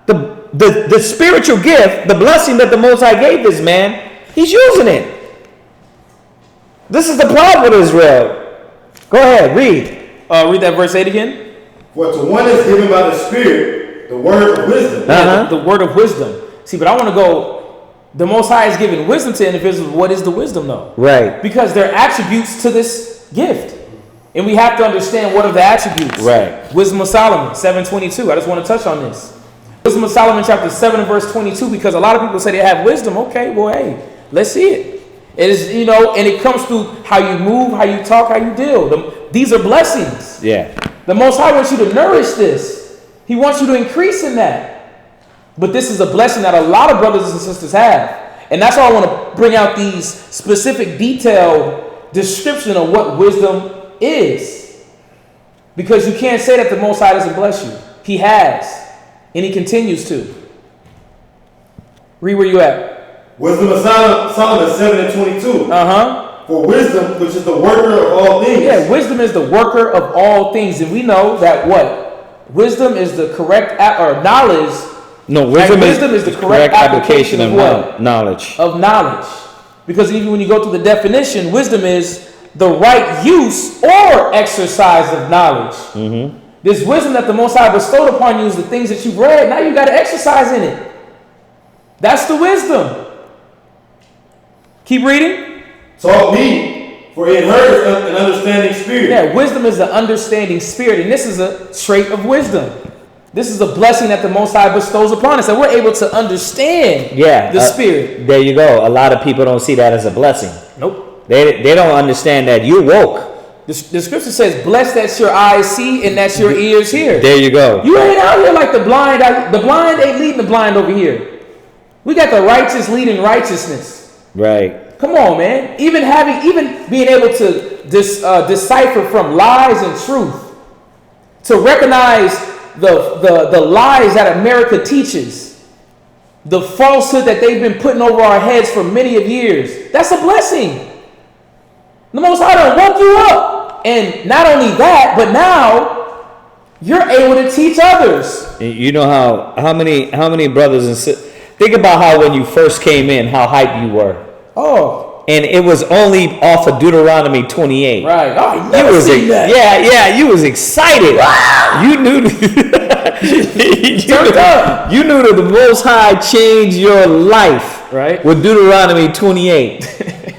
The spiritual gift, the blessing that the Most High gave this man, he's using it. This is the problem with Israel. Go ahead, read. Read that verse 8 again. For to one is given by the Spirit the word of wisdom. Yeah, the word of wisdom. See, but I want to go, the Most High is giving wisdom to individuals. What is the wisdom though? Right. Because there are attributes to this gift. And we have to understand what are the attributes. Right. Wisdom of Solomon, 7:22. I just want to touch on this. Wisdom of Solomon chapter 7 and verse 22, because a lot of people say they have wisdom. Okay, well, hey, let's see it. It is, and it comes through how you move, how you talk, how you deal. These are blessings. Yeah. The Most High wants you to nourish this. He wants you to increase in that. But this is a blessing that a lot of brothers and sisters have. And that's why I want to bring out these specific detailed description of what wisdom is. Because you can't say that the Most High doesn't bless you. He has. And He continues to. Read where you at. Wisdom of Solomon 7:22. For wisdom, which is the worker of all things. Yeah, wisdom is the worker of all things. And we know that what? Wisdom is the correct or knowledge. No, wisdom is the correct application of what? Knowledge. Of knowledge. Because even when you go to the definition, wisdom is the right use or exercise of knowledge. Mm-hmm. This wisdom that the Most High bestowed upon you is the things that you've read. Now you got to exercise in it. That's the wisdom. Keep reading. Taught me, for For in her is an understanding spirit. Yeah, wisdom is the understanding spirit, and this is a trait of wisdom. This is a blessing that the Most High bestows upon us, and we're able to understand the spirit. There you go. A lot of people don't see that as a blessing. Nope. They don't understand that you're woke. The scripture says, blessed that your eyes see and that your ears hear. There you go. You ain't out here like the blind. The blind ain't leading the blind over here. We got the righteous leading righteousness. Right. Come on, man. Even being able to decipher from lies and truth, to recognize the lies that America teaches, the falsehood that they've been putting over our heads for many of years. That's a blessing. The Most High done woke you up. And not only that, but now you're able to teach others. You know how many brothers and sisters, think about how when you first came in, how hyped you were. Oh. And it was only off of Deuteronomy 28. Right. Oh, I never seen that. Yeah, you was excited. Wow. You knew you knew that the Most High changed your life. Right. With Deuteronomy 28.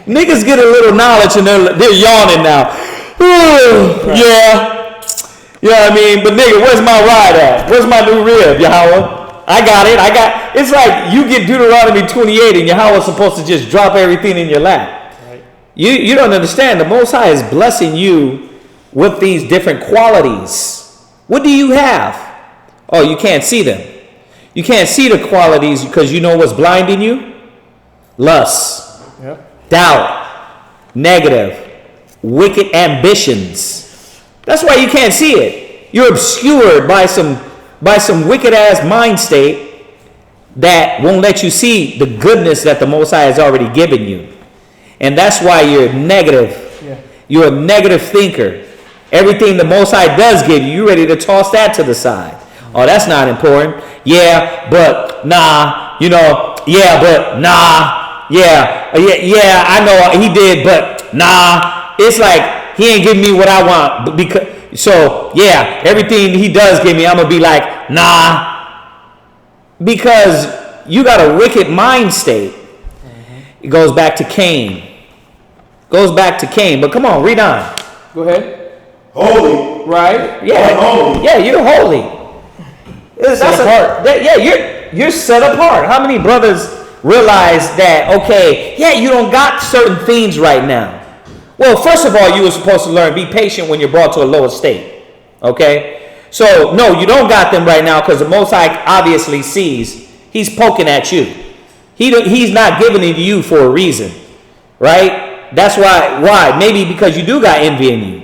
Niggas get a little knowledge and they're yawning now. Right. Yeah. You know what I mean? But nigga, where's my ride at? Where's my new rib, Yahweh? I got it. It's like you get Deuteronomy 28 and Yahweh's supposed to just drop everything in your lap. Right. You don't understand. The Most High is blessing you with these different qualities. What do you have? Oh, you can't see them. You can't see the qualities because you know what's blinding you? Lust. Yep. Doubt. Negative. Wicked ambitions. That's why you can't see it. You're obscured by some wicked ass mind state that won't let you see the goodness that the Most High has already given you. And that's why you're negative. Yeah. You're a negative thinker. Everything the Most High does give you, you're ready to toss that to the side. Oh, that's not important. Yeah, but nah. You know, yeah, but nah. Yeah, I know he did, but nah. It's like he ain't giving me what I want. Everything he does give me, I'm going to be like, nah. Because you got a wicked mind state. Mm-hmm. It goes back to Cain. But come on, read on. Go ahead. Holy. Right? Yeah. Holy. Yeah, you're holy. Set apart. You're set apart. How many brothers realize that, okay, yeah, you don't got certain things right now. Well, first of all, you were supposed to learn, be patient when you're brought to a lower state. Okay? So, no, you don't got them right now because the Most High obviously sees. He's poking at you. He's not giving it to you for a reason. Right? That's why? Maybe because you do got envy in you.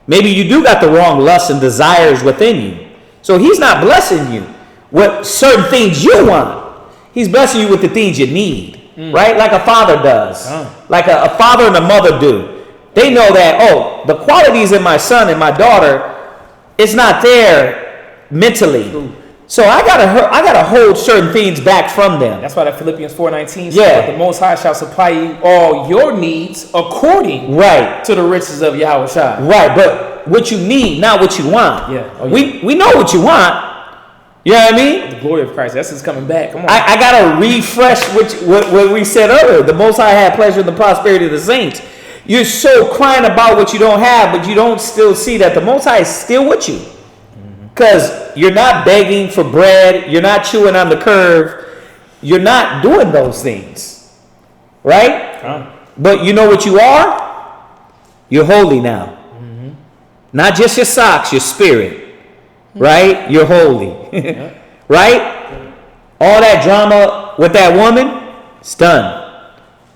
Maybe you do got the wrong lusts and desires within you. So he's not blessing you with certain things you want. He's blessing you with the things you need. Right? Like a father does. Like a father and a mother do. They know that, the qualities in my son and my daughter, it's not there mentally. So I gotta hold certain things back from them. That's why that Philippians 4:19 says that the Most High shall supply you all your needs according to the riches of Yahweh Shai. Right, but what you need, not what you want. Yeah. Oh, yeah. We know what you want. You know what I mean? The glory of Christ. That's just coming back. Come on. I gotta refresh what we said earlier. The Most High had pleasure in the prosperity of the saints. You're so crying about what you don't have, but you don't still see that the Most High is still with you. Because you're not begging for bread. You're not chewing on the curve. You're not doing those things. Right? But you know what you are? You're holy now. Mm-hmm. Not just your socks, your spirit. Right? You're holy. Right? All that drama with that woman, it's done.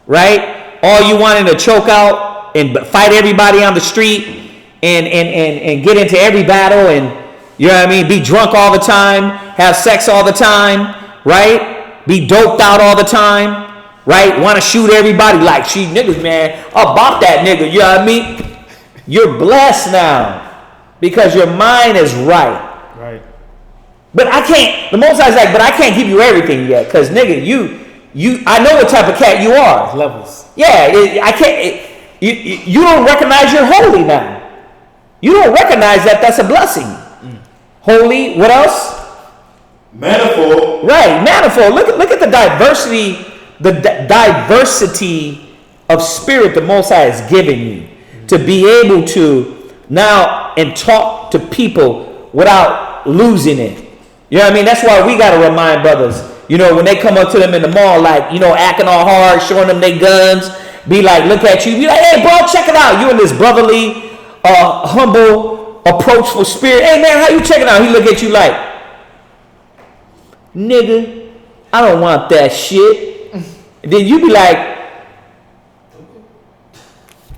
Right? All you wanting to choke out and fight everybody on the street and get into every battle and, you know what I mean, be drunk all the time, have sex all the time, right? Be doped out all the time, right? Want to shoot everybody like, she niggas, man, I'll bop that nigga, you know what I mean? You're blessed now because your mind is right. Right. But I can't, the Most High's like, but I can't give you everything yet because, nigga, I know what type of cat you are. Levels. Yeah, I can't. You don't recognize you're holy now. You don't recognize that's a blessing. Holy. What else? Manifold. Right, manifold. Look at the diversity, diversity of spirit the Most High has given you. to be able to now and talk to people without losing it. You know what I mean? That's why we got to remind brothers, you know, when they come up to them in the mall, like, you know, acting all hard, showing them their guns, be like, look at you, be like, hey, bro, check it out. You in this brotherly, humble, approachful spirit. Hey, man, how you checking out? He look at you like, nigga, I don't want that shit. And then you be like,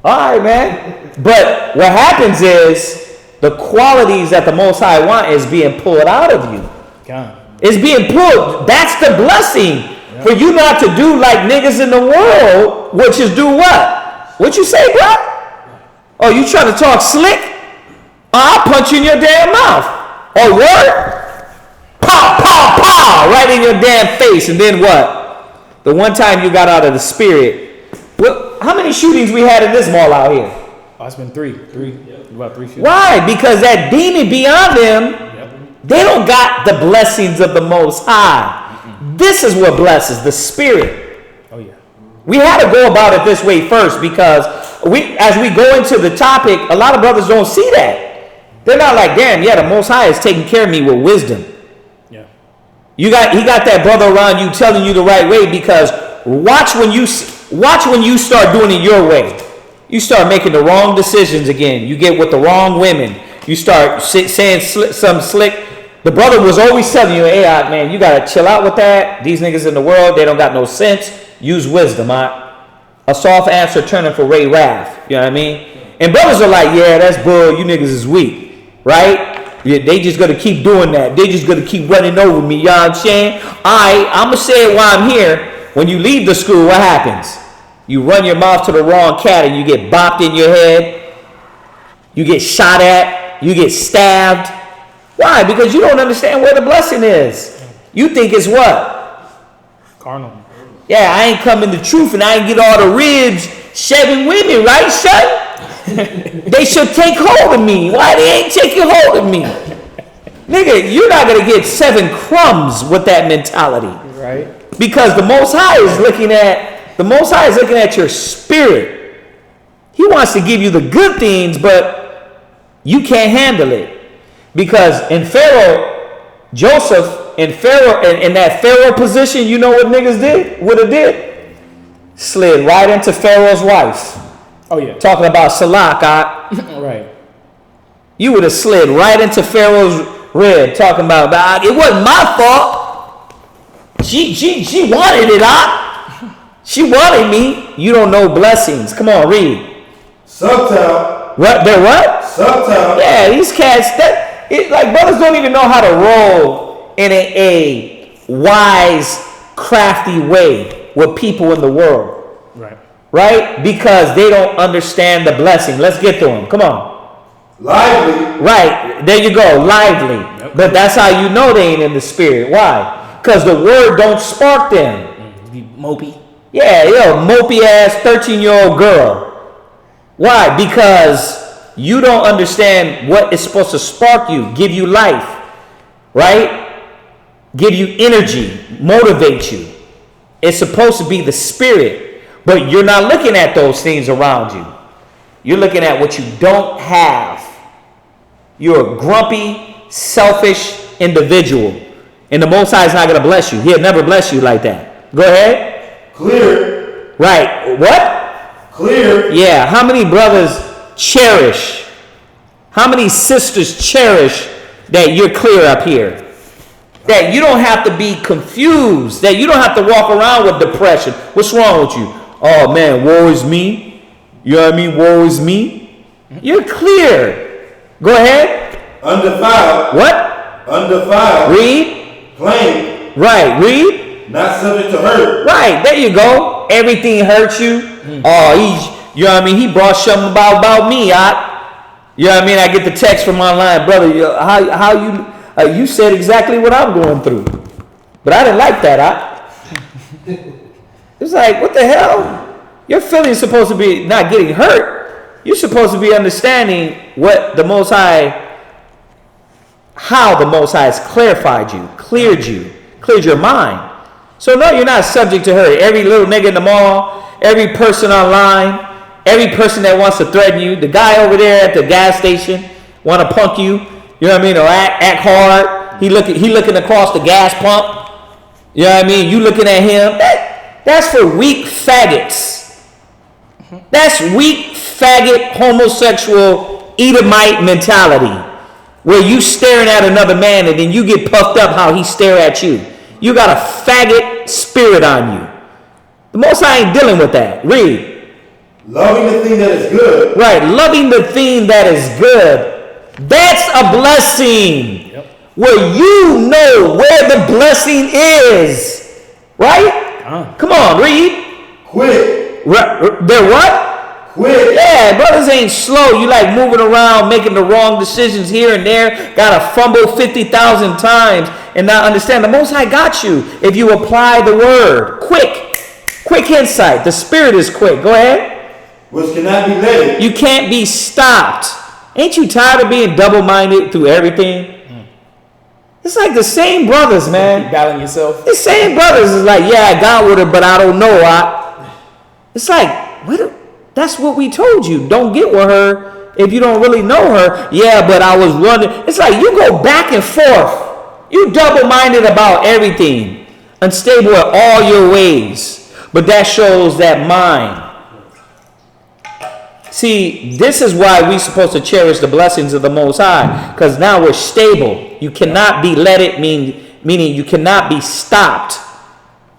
all right, man. But what happens is the qualities that the Most High want is being pulled out of you. God. It's being pulled. That's the blessing. For you not to do like niggas in the world, which is do what? What you say, bro? Oh, you trying to talk slick? I'll punch you in your damn mouth. Oh, what? Pow, pow, pow, right in your damn face. And then what? The one time you got out of the spirit. Well, how many shootings we had in this mall out here? Oh, it's been three. About 3 shootings. Why? Because that demon beyond them, they don't got the blessings of the Most High. This is what blesses the spirit. Oh yeah. We had to go about it this way first because as we go into the topic, a lot of brothers don't see that. They're not like, damn, yeah, the Most High is taking care of me with wisdom. Yeah. He got that brother around you telling you the right way, because watch when you start doing it your way. You start making the wrong decisions again. You get with the wrong women. You start saying some slick. The brother was always telling you, hey, man, you got to chill out with that. These niggas in the world, they don't got no sense. Use wisdom. A soft answer turning for Ray Raff. You know what I mean? And brothers are like, yeah, that's bull. You niggas is weak. Right? Yeah, they just going to keep doing that. They just going to keep running over me. You know what I'm saying? I'm going to say it while I'm here. When you leave the school, what happens? You run your mouth to the wrong cat and you get bopped in your head. You get shot at. You get stabbed. Why? Because you don't understand where the blessing is. You think it's what? Carnal. Yeah, I ain't coming to truth and I ain't get all the ribs shaving with me, right, son? They should take hold of me. Why they ain't taking hold of me? Nigga, you're not going to get 7 crumbs with that mentality. Right. Because the Most High is looking at your spirit. He wants to give you the good things, but you can't handle it. Because in Pharaoh, Joseph, in that Pharaoh position, you know what niggas would have did? Slid right into Pharaoh's wife. Oh yeah. Talking about Salak, Right. you would have slid right into Pharaoh's rib, talking about it wasn't my fault. She wanted it, She wanted me. You don't know blessings. Come on, read. Subtown. What? They're what? Subtown. Yeah, these cats. Like brothers don't even know how to roll in a wise, crafty way with people in the world. Right. Right? Because they don't understand the blessing. Let's get to them. Come on. Lively. Right. There you go. Lively. Yep. But that's how you know they ain't in the spirit. Why? Because the word don't spark them. Be mopey. Yeah, mopey ass 13-year-old girl. Why? Because you don't understand what is supposed to spark you, give you life, right? Give you energy, motivate you. It's supposed to be the spirit, but you're not looking at those things around you. You're looking at what you don't have. You're a grumpy, selfish individual, and the Most High is not going to bless you. He'll never bless you like that. Go ahead. Clear. Right. What? Clear. Yeah. How many brothers cherish? How many sisters cherish that you're clear up here? That you don't have to be confused. That you don't have to walk around with depression. What's wrong with you? Oh man, woe is me. You know what I mean? Woe is me. You're clear. Go ahead. Undefiled. What? Undefiled. Read. Plain. Right. Read. Not subject to hurt. Right. There you go. Everything hurts you. Oh, you know what I mean? He brought something about me. You know what I mean? I get the text from online, brother. How you said exactly what I'm going through, but I didn't like that. It's like, what the hell? Your feelings supposed to be not getting hurt. You're supposed to be understanding what the Most High, how the Most High has clarified you, cleared your mind. So no, you're not subject to hurt. Every little nigga in the mall, every person online, every person that wants to threaten you, the guy over there at the gas station want to punk you, you know what I mean, or act hard. He looking across the gas pump. You know what I mean? You looking at him. That's for weak faggots. That's weak faggot homosexual Edomite mentality, where you staring at another man and then you get puffed up how he stare at you. You got a faggot spirit on you. The Most High ain't dealing with that. Read. Loving the thing that is good. Right, loving the thing that is good. That's a blessing. Yep. Where you know where the blessing is. Right? Come on, read. Quick. They're what? Quick. Yeah, brothers ain't slow. You like moving around, making the wrong decisions here and there. Got to fumble 50,000 times and not understand. The Most High got you if you apply the word. Quick insight. The spirit is quick. Go ahead. Which cannot be led. You can't be stopped. Ain't you tired of being double-minded through everything? It's like the same brothers, man. Keep battling yourself. The same brothers is like, yeah, I got with her, but I don't know. It's like, that's what we told you. Don't get with her if you don't really know her. Yeah, but I was running. It's like you go back and forth. You double-minded about everything. Unstable in all your ways. But that shows that mind. See, this is why we're supposed to cherish the blessings of the Most High. Because now we're stable. You cannot be meaning you cannot be stopped.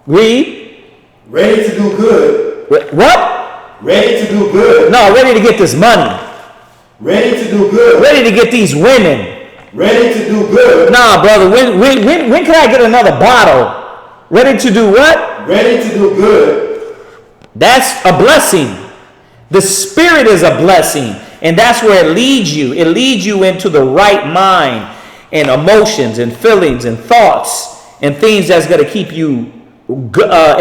Read. Ready to do good. What? Ready to do good. No, ready to get this money. Ready to do good. Ready to get these women. Ready to do good. Nah, brother, when can I get another bottle? Ready to do what? Ready to do good. That's a blessing. The spirit is a blessing, and that's where it leads you. It leads you into the right mind and emotions and feelings and thoughts and things that's going to keep you in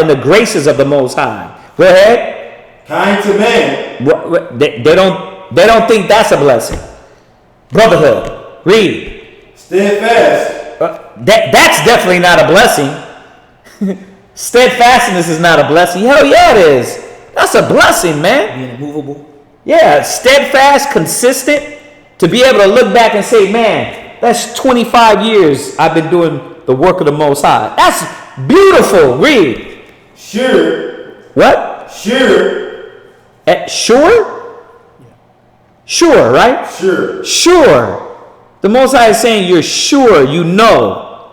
the graces of the Most High. Go ahead. Kind to man. They don't think that's a blessing. Brotherhood. Read. Steadfast. That's definitely not a blessing. Steadfastness is not a blessing. Hell yeah, it is. That's a blessing, man. Being immovable. Yeah, steadfast, consistent, to be able to look back and say, man, that's 25 years I've been doing the work of the Most High. That's beautiful. Read. Sure. What? Sure. Sure? Sure, right? Sure. Sure. The Most High is saying you're sure, you know.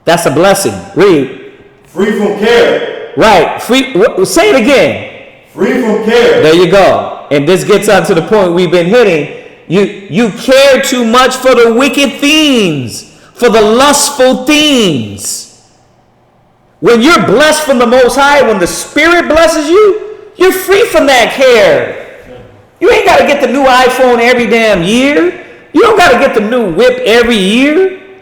That's a blessing. Read. Free from care. Right. Say it again. Free from care. There you go. And this gets on to the point we've been hitting. You care too much for the wicked things, for the lustful things. When you're blessed from the Most High, when the Spirit blesses you, you're free from that care. You ain't got to get the new iPhone every damn year. You don't got to get the new whip every year.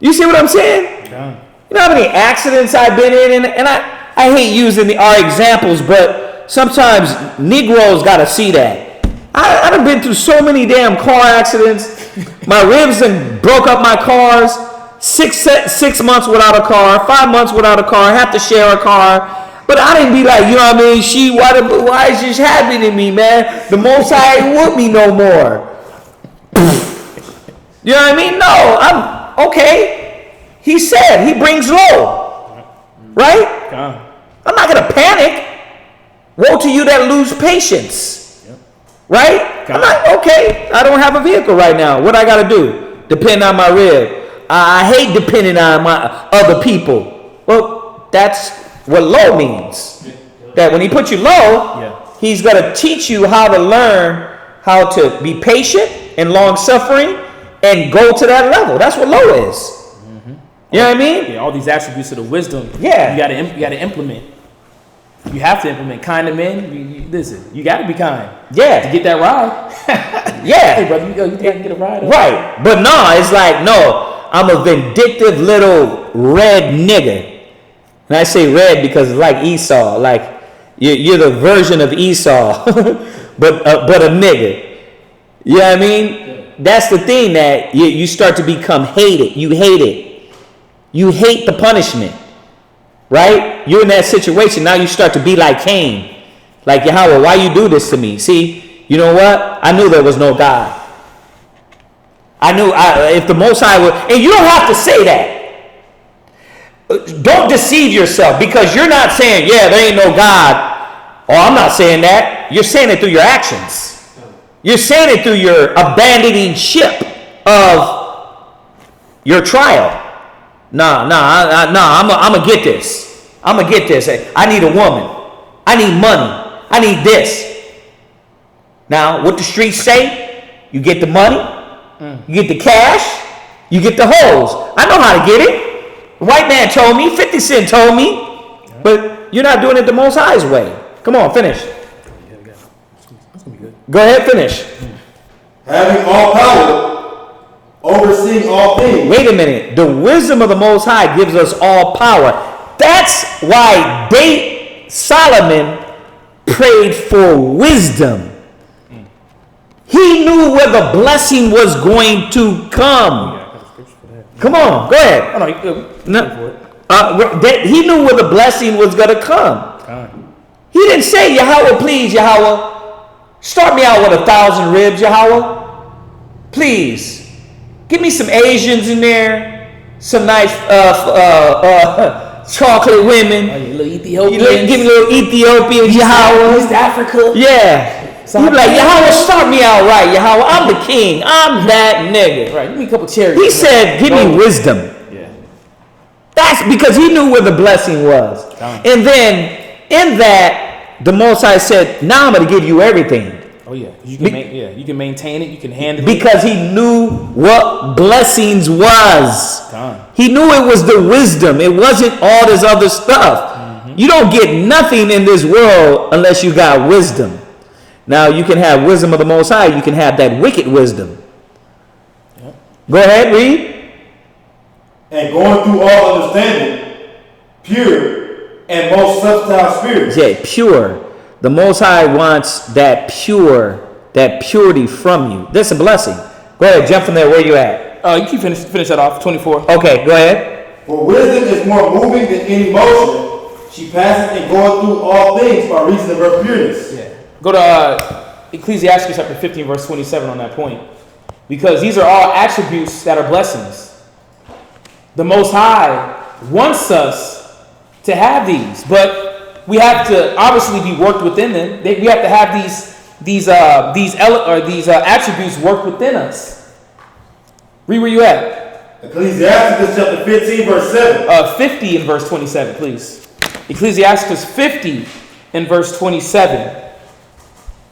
You see what I'm saying? Yeah. You know how many accidents I've been in? And I hate using our examples, but sometimes Negroes got to see that. I done been through so many damn car accidents. My ribs and broke up my cars. 6 months without a car. 5 months without a car. Have to share a car. But I didn't be like, you know what I mean? Why is this happening to me, man? The Most High ain't with me no more. You know what I mean? No, I'm okay. He said he brings low. Right? I'm not going to panic. Woe to you that lose patience. Yep. Right? I'm like, okay, I don't have a vehicle right now. What I got to do? Depend on my rib. I hate depending on my other people. Well, that's what low means. That when he puts you low, he's going to teach you how to learn how to be patient and long-suffering and go to that level. That's what low is. Mm-hmm. You know what I mean? Yeah, all these attributes of the wisdom. Yeah. You got to implement. You have to implement. Kind of men, listen, you got to be kind. Yeah. To get that ride. Yeah. Hey, brother, you can get a ride. Right. But no, it's like, no, I'm a vindictive little red nigga. And I say red because it's like Esau. Like, you're the version of Esau, but a nigga. You know what I mean? That's the thing that you start to become hated. You hate it. You hate the punishment. Right? You're in that situation. Now you start to be like Cain. Like, Yahweh, why you do this to me? See, you know what? I knew there was no God. I knew if the Most High would, and you don't have to say that. Don't deceive yourself, because you're not saying, yeah, there ain't no God. Or I'm not saying that. You're saying it through your actions. You're saying it through your abandoning ship of your trial. I'm going to get this. I'm going to get this. I need a woman. I need money. I need this. Now, what the streets say, you get the money, you get the cash, you get the hoes. I know how to get it. The white man told me, 50 Cent told me, but you're not doing it the Most High's way. Come on, finish. That's gonna be good. Go ahead, finish. Having all power, overseeing all things. Wait a minute. The wisdom of the Most High gives us all power. That's why Solomon prayed for wisdom. He knew where the blessing was going to come. Come on, go ahead. Oh, He knew where the blessing was going to come. He didn't say, Yahweh, please, Yahweh, start me out with 1,000 ribs, Yahweh. Please, give me some Asians in there, some nice chocolate women. Little Ethiopians. Give me little Ethiopians, Yahweh. East Africa. Yeah. So he'd be like, Yahweh, start me out right, Yahweh. I'm the king. I'm that nigga. Right, give me a couple cherries. He said, give me wisdom. Yeah. That's because he knew where the blessing was. And then, in that, the Most High said, now I'm going to give you everything. Oh, yeah. You can maintain it. You can handle it. Because he knew what blessings was. He knew it was the wisdom. It wasn't all this other stuff. You don't get nothing in this world unless you got wisdom. Now, you can have wisdom of the Most High. You can have that wicked wisdom. Yep. Go ahead, read. And going through all understanding, pure and most subtle spirits. Yeah, pure. The Most High wants that purity from you. That's a blessing. Go ahead, jump from there. Where you at? You can finish that off. 24. Okay, go ahead. For wisdom is more moving than any motion. She passes and goeth through all things by reason of her pureness. Yeah. Go to Ecclesiastes chapter 15, verse 27 on that point. Because these are all attributes that are blessings. The Most High wants us to have these, but we have to obviously be worked within them. We have to have these attributes worked within us. Read where you at. Ecclesiastes chapter 15, verse 7. 50 and verse 27, please. Ecclesiastes 50 and verse 27.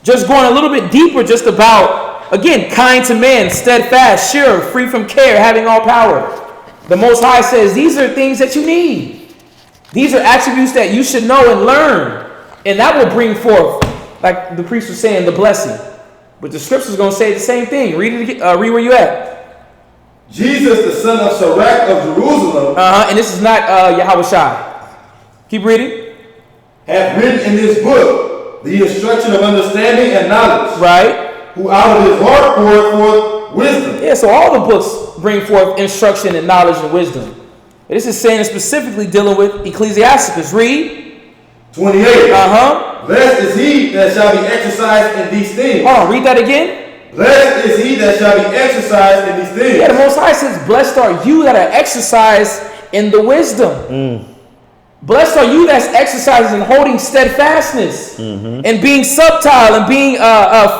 Just going a little bit deeper, just about, again, kind to man, steadfast, sure, free from care, having all power. The Most High says these are things that you need. These are attributes that you should know and learn. And that will bring forth, like the priest was saying, the blessing. But the scripture is going to say the same thing. Read it again. Read where you at. Jesus, the son of Sirach of Jerusalem. And this is not Yahweh Shai. Keep reading. Hath written in this book the instruction of understanding and knowledge. Right. Who out of his heart poured forth wisdom. Yeah, so all the books bring forth instruction and knowledge and wisdom. But this is saying specifically dealing with Ecclesiastes. Read. 28. Blessed is he that shall be exercised in these things. Hold on, read that again. Blessed is he that shall be exercised in these things. Yeah, the Most High says, blessed are you that are exercised in the wisdom. Blessed are you that's exercising and holding steadfastness and being subtile and being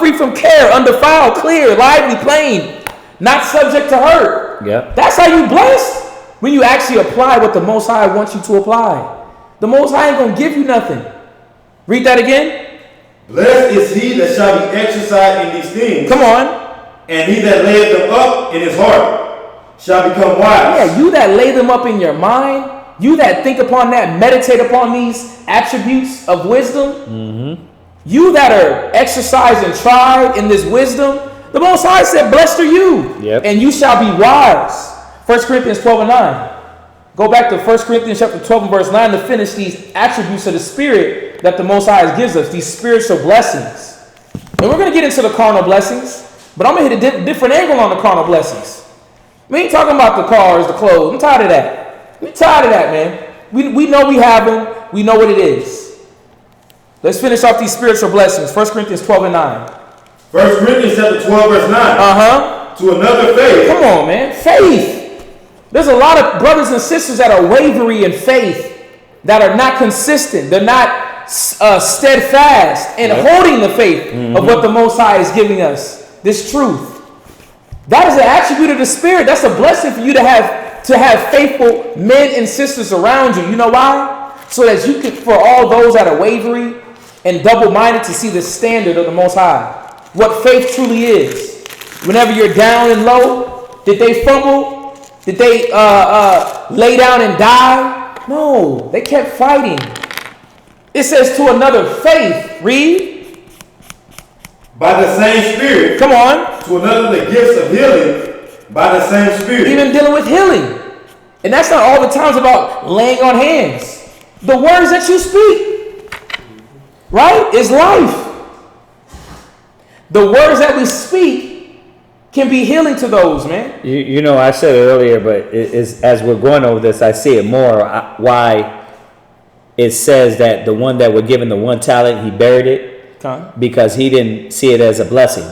free from care, undefiled, clear, lively, plain, not subject to hurt. Yep. That's how you blessed when you actually apply what the Most High wants you to apply. The Most High ain't going to give you nothing. Read that again. Blessed is he that shall be exercised in these things. Come on. And he that layeth them up in his heart shall become wise. Yeah, you that lay them up in your mind, you that think upon that, meditate upon these attributes of wisdom, you that are exercised and tried in this wisdom, the Most High said, blessed are you, and you shall be wise. 1 Corinthians 12 and 9. Go back to 1 Corinthians chapter 12 and verse 9 to finish these attributes of the Spirit that the Most High gives us, these spiritual blessings. And we're going to get into the carnal blessings, but I'm going to hit a different angle on the carnal blessings. We ain't talking about the cars, the clothes. I'm tired of that. We're tired of that, man. We know we have them. We know what it is. Let's finish off these spiritual blessings. 1 Corinthians 12 and 9. 1 Corinthians chapter 12, verse 9. To another faith. Come on, man. Faith. There's a lot of brothers and sisters that are wavering in faith, that are not consistent. They're not steadfast in holding the faith of what the Most High is giving us. This truth. That is an attribute of the Spirit. That's a blessing for you to have faithful men and sisters around you. You know why? So that you can, for all those that are wavering and double-minded, to see the standard of the Most High. What faith truly is. Whenever you're down and low, did they fumble? Did they lay down and die? No, they kept fighting. It says to another faith. Read. By the same Spirit. Come on. To another the gifts of healing by the same Spirit. Even dealing with healing. And that's not all the times about laying on hands. The words that you speak, right, is life. The words that we speak can be healing to those, man. You know, I said it earlier, but as we're going over this, I see it more. Why it says that the one that were given the one talent, he buried it. Because he didn't see it as a blessing.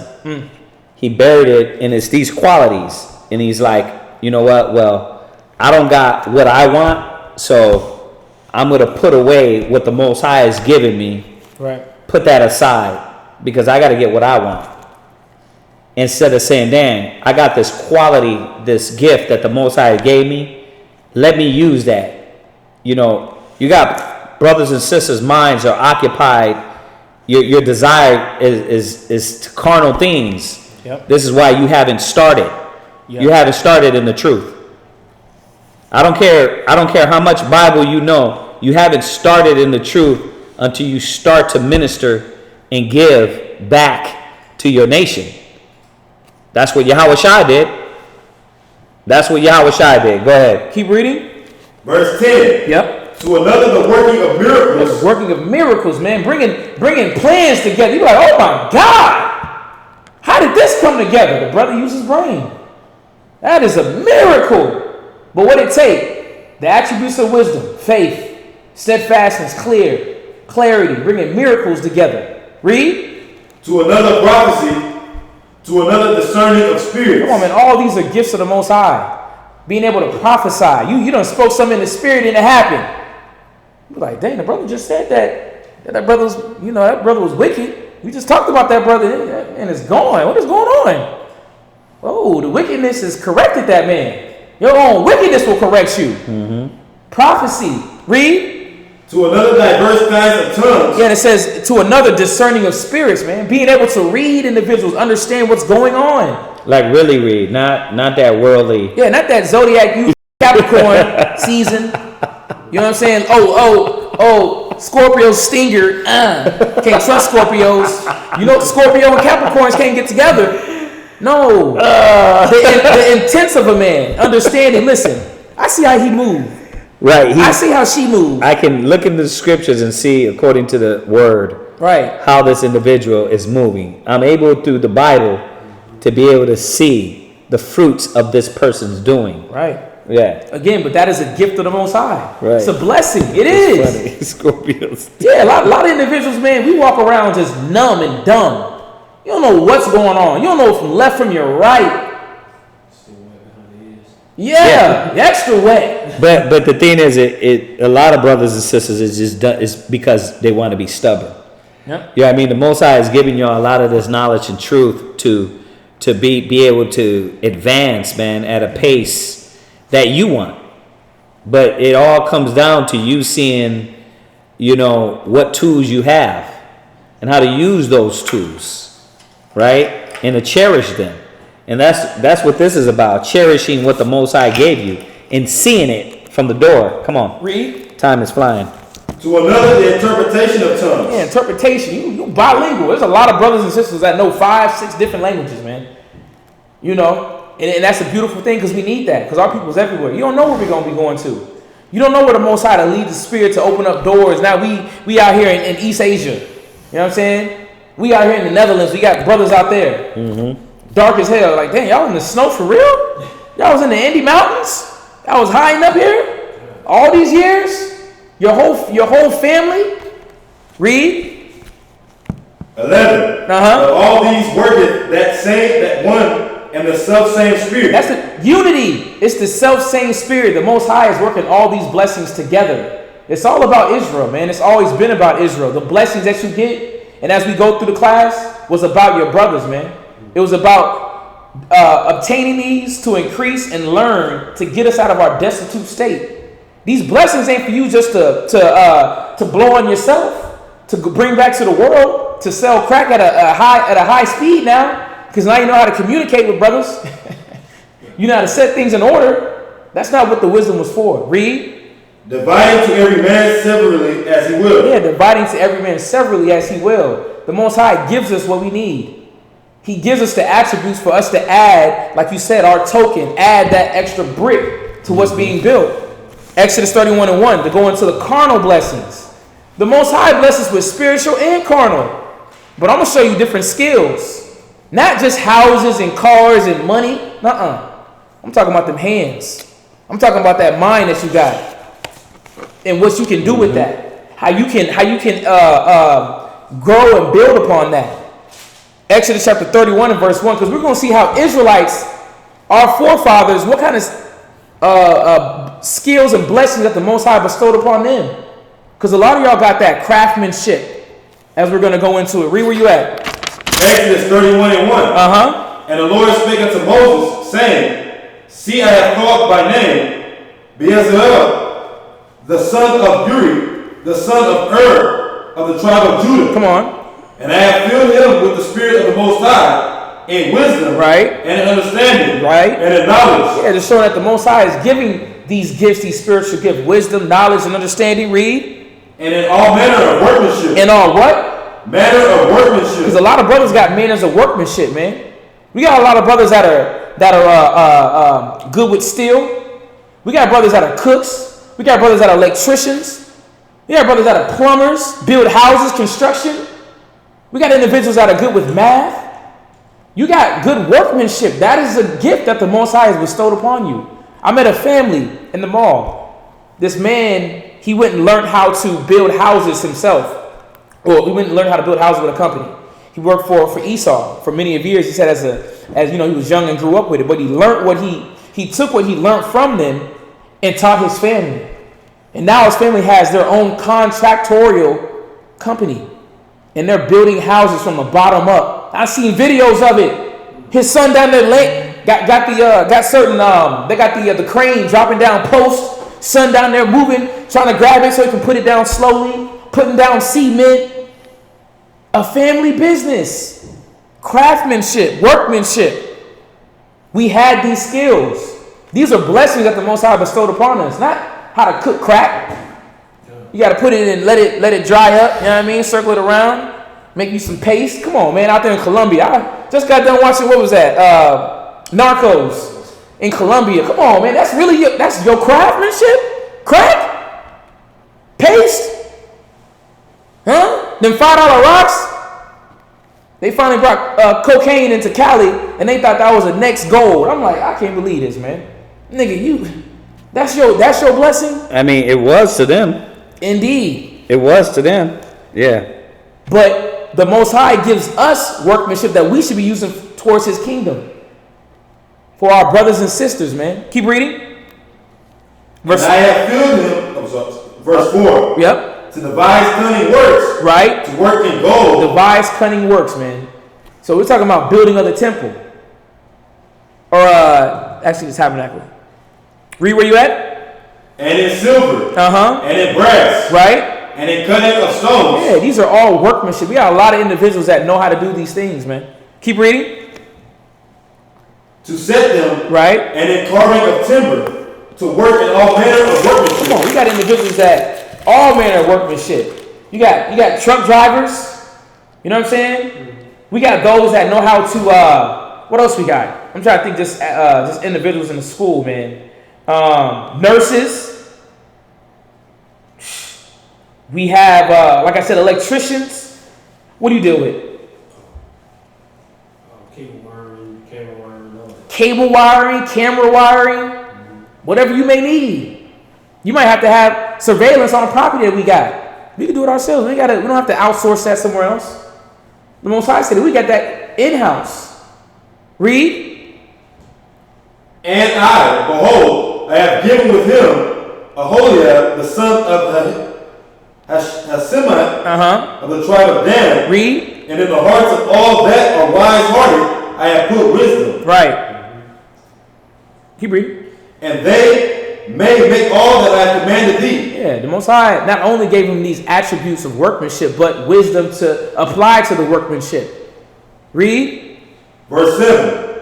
He buried it, and it's these qualities. And he's like, you know what? Well, I don't got what I want, so I'm going to put away what the Most High has given me. Right. Put that aside, because I got to get what I want. Instead of saying, dang, I got this quality, this gift that the Most High gave me. Let me use that. You know, you got brothers and sisters' minds are occupied. Your desire is to carnal things. Yep. This is why you haven't started. Yep. You haven't started in the truth. I don't care how much Bible you know. You haven't started in the truth until you start to minister and give back to your nation. That's what Yahweh Shai did. That's what Yahweh Shai did. Go ahead. Keep reading. Verse 10. Yep. To another the working of miracles. The working of miracles, man. Bringing plans together. You're like, oh my God. How did this come together? The brother used his brain. That is a miracle. But what it take? The attributes of wisdom, faith, steadfastness, clarity, bringing miracles together. Read. To another prophecy. To another discerning of spirits. Come on, man. All these are gifts of the Most High. Being able to prophesy. You done spoke something in the spirit and it happened. You're like, dang, the brother just said that brother was, that brother was wicked. We just talked about that brother and it's gone. What is going on? Oh, the wickedness has corrected that man. Your own wickedness will correct you. Prophecy. Read. To another diverse kinds of tongues. Yeah, and it says to another discerning of spirits, man. Being able to read individuals, understand what's going on. Like really read, not that worldly. Yeah, not that zodiac Capricorn season. You know what I'm saying? Oh, Scorpio stinger. Can't trust Scorpios. You know, Scorpio and Capricorns can't get together. No. The intents of a man. Understanding. Listen, I see how he moved. Right. I see how she moved. I can look into the scriptures and see, according to the word, right, how this individual is moving. I'm able, through the Bible, to be able to see the fruits of this person's doing. Right. Yeah. Again, but that is a gift of the Most High. Right. It's a blessing. It's funny. Scorpios. Yeah, a lot of individuals, man, we walk around just numb and dumb. You don't know what's going on. You don't know from left from your right. Yeah, extra wet. But the thing is, a lot of brothers and sisters is because they want to be stubborn. Yep. Yeah, I mean, the Most High is giving you a lot of this knowledge and truth to be able to advance, man, at a pace that you want. But it all comes down to you seeing, what tools you have and how to use those tools, right? And to cherish them. And that's what this is about, cherishing what the Most High gave you and seeing it from the door. Come on. Read. Time is flying. To another, the interpretation of tongues. Yeah, interpretation. You bilingual. There's a lot of brothers and sisters that know 5-6 different languages, man. And that's a beautiful thing because we need that because our people's everywhere. You don't know where we're going to be going to. You don't know where the Most High to lead the Spirit to open up doors. Now we out here in East Asia. You know what I'm saying? We out here in the Netherlands. We got brothers out there. Dark as hell. Like, dang, y'all in the snow for real? Y'all was in the Andes Mountains? Y'all was hiding up here? All these years? Your whole family? Read. 11. Of all these worketh that one and the self-same Spirit. That's the unity. It's the self-same Spirit. The Most High is working all these blessings together. It's all about Israel, man. It's always been about Israel. The blessings that you get, and as we go through the class, was about your brothers, man. It was about obtaining these to increase and learn to get us out of our destitute state. These blessings ain't for you just to blow on yourself, to bring back to the world, to sell crack at a high speed now, because now you know how to communicate with brothers. You know how to set things in order. That's not what the wisdom was for. Read. Dividing to every man severally as he will. Yeah, dividing to every man severally as he will. The Most High gives us what we need. He gives us the attributes for us to add, like you said, our token, add that extra brick to what's being built. Exodus 31:1, to go into the carnal blessings. The Most High blesses with spiritual and carnal. But I'm going to show you different skills. Not just houses and cars and money. I'm talking about them hands. I'm talking about that mind that you got. And what you can do with that. How you can grow and build upon that. Exodus chapter 31 and verse 1. Because we're going to see how Israelites, our forefathers, what kind of skills and blessings that the Most High bestowed upon them. Because a lot of y'all got that craftsmanship. As we're going to go into it. Read where you at. Exodus 31:1. And the Lord spake unto Moses, saying, See, I have called by name Bezalel, the son of Youre, the son of of the tribe of Judah. Come on. And I have filled him with the Spirit of the Most High, in wisdom, and in understanding, and in knowledge. Yeah, just showing that the Most High is giving these gifts, these spiritual gifts, wisdom, knowledge, and understanding. Read. And in all manner of workmanship. In all what? Manner of workmanship. Because a lot of brothers got manners of workmanship, man. We got a lot of brothers that are good with steel. We got brothers that are cooks. We got brothers that are electricians. We got brothers that are plumbers, build houses, construction. We got individuals that are good with math. You got good workmanship. That is a gift that the Most High has bestowed upon you. I met a family in the mall. This man, he went and learned how to build houses himself. Well, he went and learned how to build houses with a company. He worked for Esau for many of years. He said as you know, he was young and grew up with it. But he learned he took what he learned from them and taught his family. And now his family has their own contractorial company. And they're building houses from the bottom up. I've seen videos of it. His son down there got the crane dropping down posts. Son down there moving, trying to grab it so he can put it down slowly, putting down cement. A family business, craftsmanship, workmanship. We had these skills. These are blessings that the Most High bestowed upon us. Not how to cook crack. You got to put it in, let it dry up. You know what I mean? Circle it around, make you some paste. Come on, man! Out there in Colombia, I just got done watching. What was that? Narcos in Colombia. Come on, man! That's your craftsmanship. Crack, paste, huh? Them $5 rocks. They finally brought cocaine into Cali, and they thought that was the next gold. I'm like, I can't believe this, man. Nigga, that's your blessing. I mean, it was to them. Indeed. It was to them. Yeah. But the Most High gives us workmanship that we should be using towards His kingdom. For our brothers and sisters, man. Keep reading. And I have filled him, verse 4. Yep. To devise cunning works. Right. To work in gold. Devise cunning works, man. So we're talking about building of the temple. Or, actually the tabernacle. Read where you at. And in silver. And in brass. Right. And in cutting of stones. Yeah, these are all workmanship. We got a lot of individuals that know how to do these things, man. Keep reading. To set them. Right. And in carving of timber. To work in all manner of workmanship. Come on, we got individuals that all manner of workmanship. You got truck drivers. You know what I'm saying? We got those that know how to. What else we got? I'm trying to think. Just individuals in the school, man. Nurses. We have, like I said, electricians. What do you deal with? Cable wiring, camera wiring, whatever you may need. You might have to have surveillance on a property that we got. We can do it ourselves. We don't have to outsource that somewhere else. The Most High said we got that in-house. Read. And I, behold, I have given with him Aholiab, the son of Hashemite of the tribe of Dan. Read. And in the hearts of all that are wise-hearted, I have put wisdom. Right. Keep reading. And they may make all that I have commanded thee. Yeah, the Most High not only gave him these attributes of workmanship, but wisdom to apply to the workmanship. Read. Verse 7.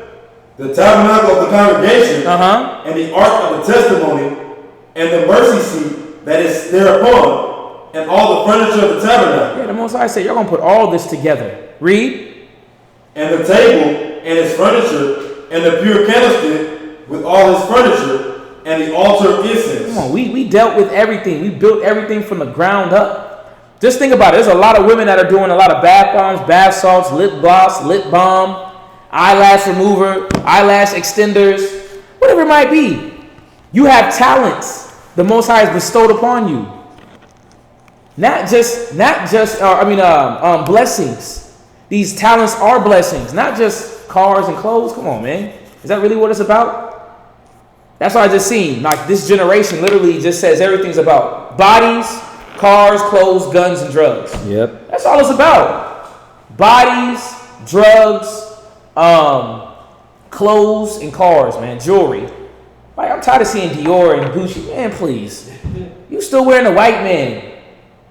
The tabernacle of the congregation, and the ark of the testimony, and the mercy seat that is thereupon, and all the furniture of the tabernacle. Yeah, the Most High said, you're going to put all this together. Read. And the table, and its furniture, and the pure candlestick, with all its furniture, and the altar of incense. Come on, we dealt with everything. We built everything from the ground up. Just think about it. There's a lot of women that are doing a lot of bath bombs, bath salts, lip gloss, lip balm, eyelash remover, eyelash extenders, whatever it might be. You have talents the Most High has bestowed upon you. Not just blessings. These talents are blessings, not just cars and clothes. Come on, man. Is that really what it's about? That's what I just seen. Like this generation literally just says everything's about bodies, cars, clothes, guns, and drugs. Yep. That's all it's about. Bodies, drugs, clothes, and cars, man. Jewelry. Like I'm tired of seeing Youre and Gucci. Man, please. You still wearing a white man.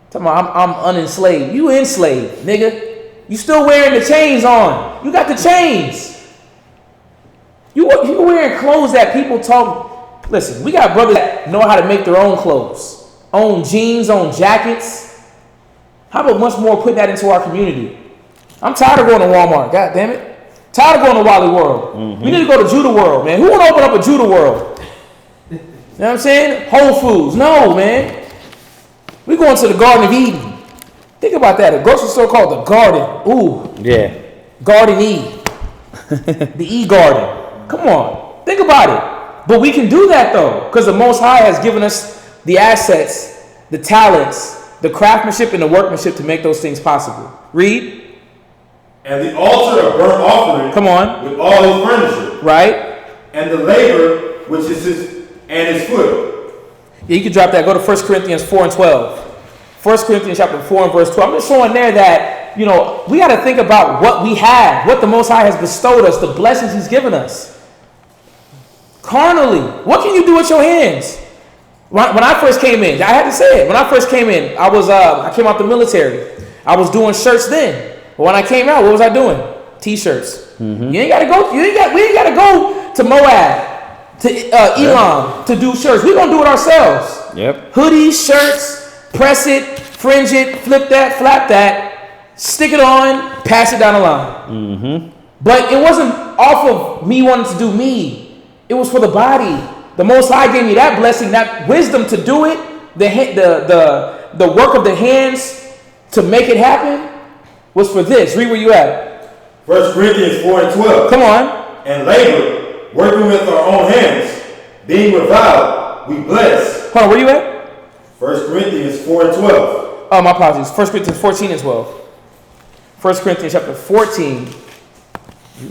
Talking about I'm unenslaved. You enslaved, nigga. You still wearing the chains on. You got the chains. You wearing clothes that people talk. Listen, we got brothers that know how to make their own clothes. Own jeans, own jackets. How about much more putting that into our community? I'm tired of going to Walmart. God damn it. Tired of going to Wally World. We need to go to Judah World, man. Who want to open up a Judah World? You know what I'm saying? Whole Foods. No, man. We going to the Garden of Eden. Think about that. A grocery store called the Garden. Ooh. Yeah. Garden E. The E Garden. Come on. Think about it. But we can do that though. Because the Most High has given us the assets, the talents, the craftsmanship, and the workmanship to make those things possible. Read. And the altar of burnt offering. Come on. With all his furniture. Right. And the labor which is his foot. Yeah, you can drop that. Go to 1 Corinthians 4 and 12. 1 Corinthians chapter 4 and verse 12. I'm just showing there that, we got to think about what we have, what the Most High has bestowed us, the blessings he's given us. Carnally, what can you do with your hands? When I first came in, I had to say it. When I first came in, I came out the military. I was doing shirts then. But when I came out, what was I doing? T-shirts. You ain't got to go. We ain't got to go to Moab, to Elam to do shirts. We're gonna do it ourselves. Yep. Hoodies, shirts, press it, fringe it, flip that, flap that, stick it on, pass it down the line. But it wasn't off of me wanting to do me. It was for the body. The Most High gave me that blessing, that wisdom to do it, the work of the hands to make it happen was for this. Read where you at. 1 Corinthians 4 and 12. Come on. And labor, working with our own hands, being without, we bless. Hold on, where you at? 1 Corinthians 4 and 12. Oh, my apologies. 1 Corinthians 14 and 12. 1 Corinthians chapter 14.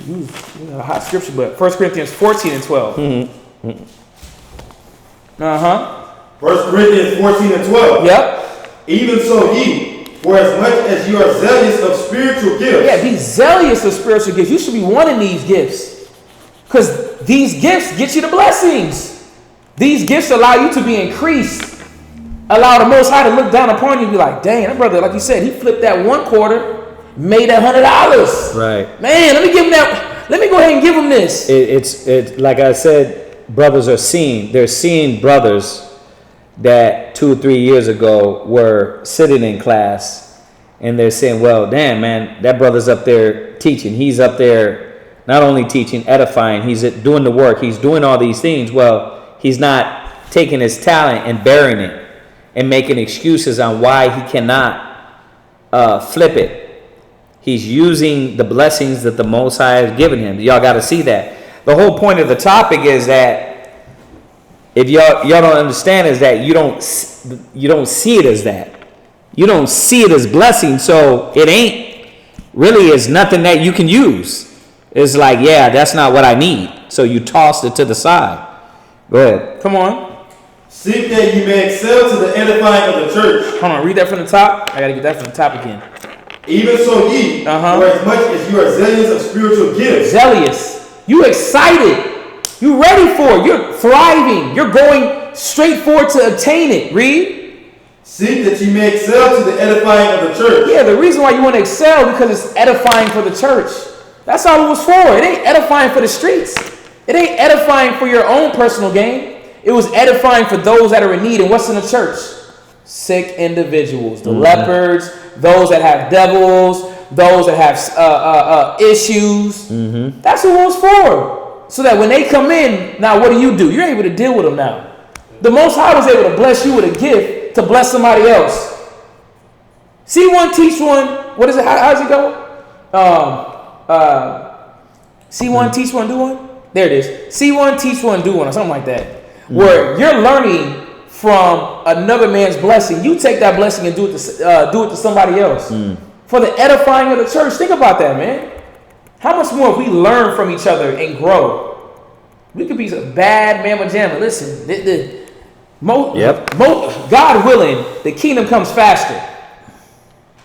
You know, a hot scripture, but 1 Corinthians 14 and 12. 1 Corinthians 14 and 12. Yep. Even so ye, for as much as you are zealous of spiritual gifts. Yeah, be zealous of spiritual gifts. You should be wanting these gifts. Because these gifts get you the blessings. These gifts allow you to be increased. Allow the Most High to look down upon you and be like, dang, that brother, like you said, he flipped that one quarter, made $100. Right. Man, let me give him that. Let me go ahead and give him this. It's like I said, brothers are seeing. They're seeing brothers that 2 or 3 years ago were sitting in class, and they're saying, well, damn, man, that brother's up there teaching. He's up there not only teaching, edifying, he's doing the work. He's doing all these things. Well, he's not taking his talent and burying it and making excuses on why he cannot flip it. He's using the blessings that the Most High has given him. Y'all got to see that. The whole point of the topic is that if y'all don't understand is that you don't see it as that. You don't see it as blessing, so it ain't really is nothing that you can use. It's like, yeah, that's not what I need. So you tossed it to the side. Go ahead. Come on. Seek that ye may excel to the edifying of the church. Hold on, read that from the top. I gotta get that from the top again. Even so ye, for as much as you are zealous of spiritual gifts. Zealous. You excited. You ready for it. You're thriving. You're going straight forward to obtain it. Read. Seek that ye may excel to the edifying of the church. Yeah, the reason why you want to excel because it's edifying for the church. That's all it was for. It ain't edifying for the streets. It ain't edifying for your own personal gain. It was edifying for those that are in need. And what's in the church? Sick individuals, the lepers, those that have devils, those that have issues. That's what it was for. So that when they come in, now what do? You're able to deal with them now. The Most High was able to bless you with a gift to bless somebody else. See one, teach one. What is it? How does it go? See one, teach one, do one. There it is. See one, teach one, do one, or something like that. Where you're learning from another man's blessing, you take that blessing and do it to somebody else for the edifying of the church. Think about that, man. How much more if we learn from each other and grow? We could be a bad mamma jamma. Listen, God willing, the kingdom comes faster.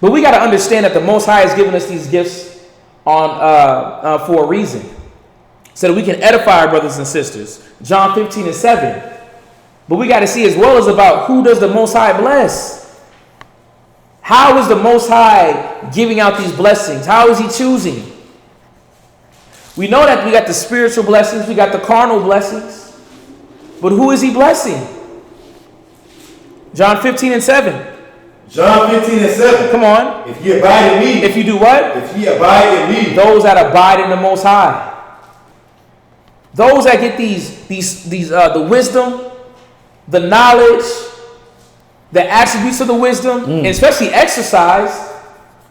But we got to understand that the Most High has given us these gifts for a reason, so that we can edify our brothers and sisters. John 15:7. But we got to see as well as about who does the Most High bless. How is the Most High giving out these blessings? How is he choosing? We know that we got the spiritual blessings, we got the carnal blessings. But who is he blessing? John 15:7. John 15:7. Come on. If ye abide in me. If you do what? If ye abide in me. Those that abide in the Most High. Those that get the wisdom, the knowledge, the attributes of the wisdom, and especially exercise.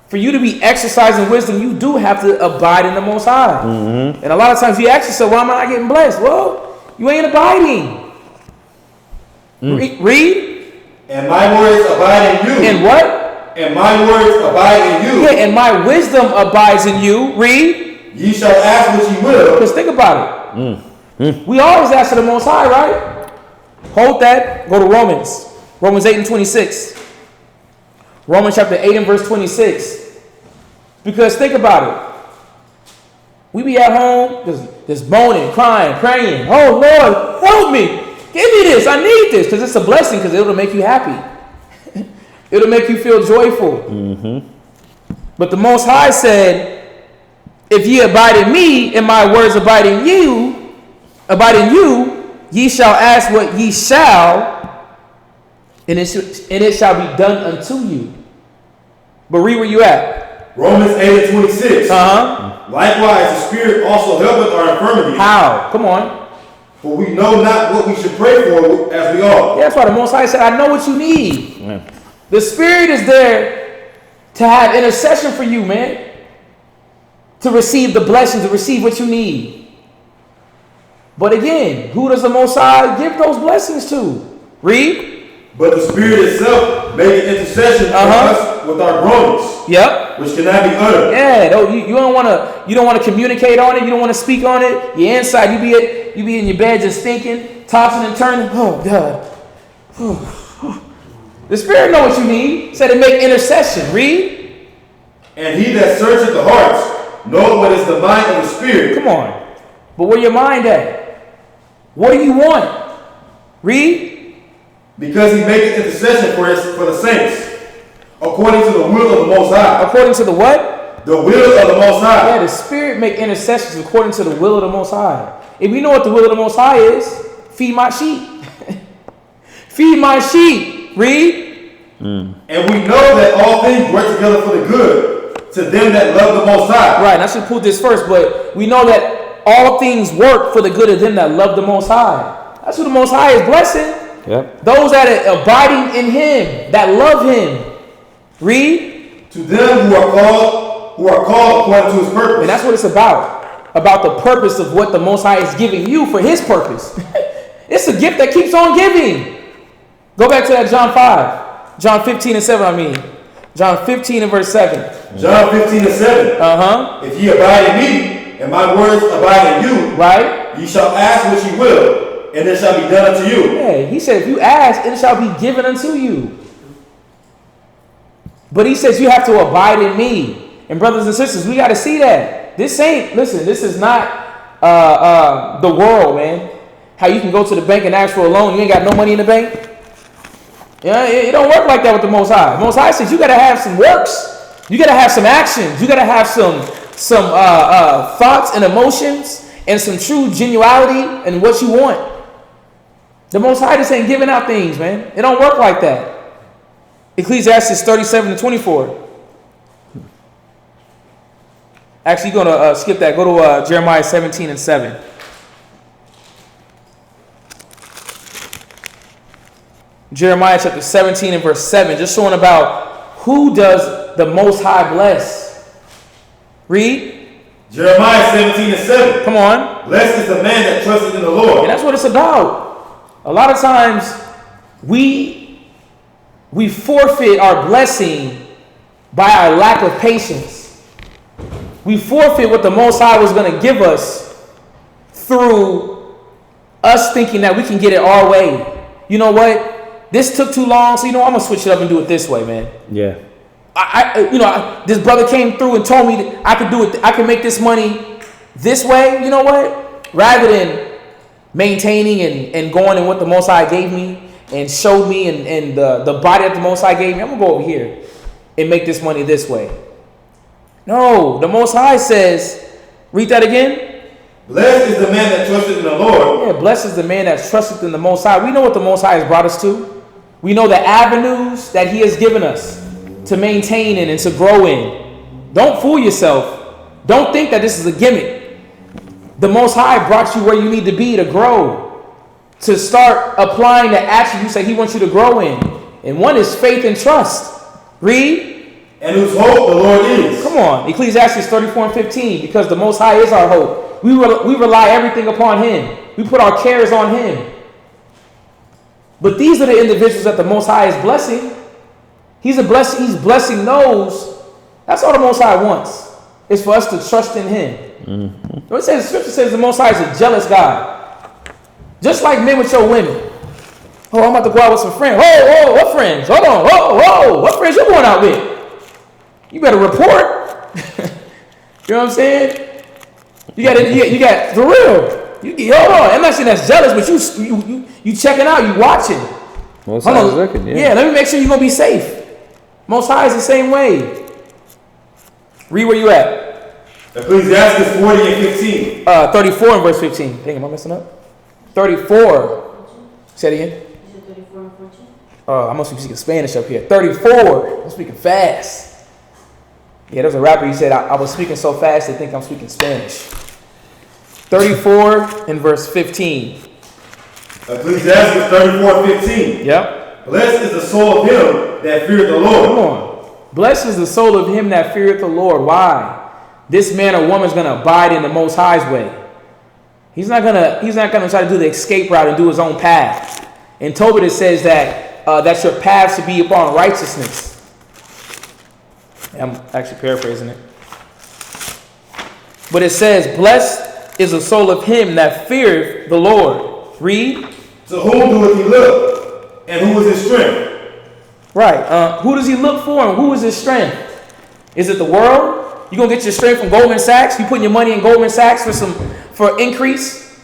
For you to be exercising wisdom, you do have to abide in the Most High. And a lot of times you ask yourself, why am I not getting blessed? Well, you ain't abiding. Read. And my words abide in you. And what? And my words abide in you. Yeah, and my wisdom abides in you. Read. Ye shall ask what ye will. Because think about it. We always ask for the Most High, right? Hold that. Go to Romans. Romans 8:26. Romans chapter 8 and verse 26. Because think about it. We be at home just moaning, crying, praying. Oh, Lord, help me. Give me this. I need this. Because it's a blessing, because it'll make you happy. It'll make you feel joyful. But the Most High said, if ye abide in me, and my words abide in you, ye shall ask what ye shall, and it shall be done unto you. But read where you at. Romans 8:26. Likewise, the Spirit also helpeth our infirmities. How? Come on. For we know not what we should pray for as we ought. That's why the Most High said, I know what you need. The Spirit is there to have intercession for you, man. To receive the blessings, to receive what you need. But again, who does the Most High give those blessings to? Read. But the Spirit itself made an intercession for us with our groanings. Yep. Which cannot be uttered. Yeah, you don't want to communicate on it. You don't want to speak on it. You're inside. You be in your bed just thinking, tossing and turning. Oh God. The Spirit knows what you need. Said to make intercession. Read. And he that searcheth the hearts knoweth what is the mind of the Spirit. Come on. But where your mind at? What do you want? Read. Because he maketh intercession for the saints, according to the will of the Most High. According to the what? The will of the Most High. Yeah, the Spirit make intercessions according to the will of the Most High. If you know what the will of the Most High is, feed my sheep. Feed my sheep. Read. And we know that all things work together for the good to them that love the Most High. Right, and I should put this first, but we know that all things work for the good of them that love the Most High. That's who the Most High is blessing. Yep. Those that are abiding in Him, that love Him. Read. To them who are called according to His purpose. And that's what it's about. About the purpose of what the Most High is giving you for His purpose. It's a gift that keeps on giving. Go back to that John 5. John 15 and 7, John 15 and verse 7. John 15:7. If ye abide in me, and my words abide in you, right, ye shall ask what ye will, and it shall be done unto you. Yeah, he said, if you ask, it shall be given unto you. But he says you have to abide in me. And brothers and sisters, we got to see that. This is not the world, man. How you can go to the bank and ask for a loan, you ain't got no money in the bank. Yeah, it don't work like that with the Most High. The Most High says you got to have some works. You got to have some actions. You got to have some thoughts and emotions and some true genuality in what you want. The Most High just ain't giving out things, man. It don't work like that. Ecclesiastes 37-24. Actually, you're going to skip that. Go to Jeremiah 17:7. Jeremiah chapter 17 and verse 7. Just showing about who does the Most High bless. Read. Jeremiah 17:7. Come on. Blessed is the man that trusted in the Lord. And that's what it's about. A lot of times we forfeit our blessing by our lack of patience. We forfeit what the Most High was going to give us through us thinking that we can get it our way. You know what? This took too long, so I'm going to switch it up and do it this way, man. Yeah. This brother came through and told me that I could do it. I can make this money this way. You know what? Rather than maintaining and going in what the Most High gave me and showed me and the body that the Most High gave me, I'm going to go over here and make this money this way. No, the Most High says, read that again. Blessed is the man that trusted in the Lord. Yeah, blessed is the man that trusted in the Most High. We know what the Most High has brought us to. We know the avenues that he has given us to maintain in and to grow in. Don't fool yourself. Don't think that this is a gimmick. The Most High brought you where you need to be to grow, to start applying the attributes that he wants you to grow in. And one is faith and trust. Read. And whose hope the Lord is. Come on. Ecclesiastes 34:15. Because the Most High is our hope. We rely everything upon him. We put our cares on him. But these are the individuals that the Most High is blessing. He's blessing those. That's all the Most High wants. Is for us to trust in him. Mm-hmm. It says, the scripture says the Most High is a jealous God. Just like men with your women. Oh, I'm about to go out with some friends. Oh, what friends? Hold on. Oh, what friends you going out with? You better report. You know what I'm saying? You got for real. Hold on. I'm not saying that's jealous, but you checking out, you watching. Most High is looking, yeah. Yeah, let me make sure you're gonna be safe. Most High is the same way. Read where you at. Ecclesiastes 40:15. 34 and verse 15. Dang, am I messing up? 34. Say it again. Is it 34 and 14? I must be speaking Spanish up here. 34. I'm speaking fast. Yeah, there's a rapper. He said I was speaking so fast they think I'm speaking Spanish. 34 and verse 15. Ecclesiastes 34:15. Yep. Blessed is the soul of him that feareth the Lord. Come on. Blessed is the soul of him that feareth the Lord. Why? This man or woman is going to abide in the Most High's way. He's not gonna try to do the escape route and do his own path. In Tobit it says that your path should be upon righteousness. I'm actually paraphrasing it. But it says, blessed is the soul of him that feareth the Lord. Read. To whom doeth he look? And who is his strength? Right. Who does he look for and who is his strength? Is it the world? You gonna get your strength from Goldman Sachs? You putting your money in Goldman Sachs for increase?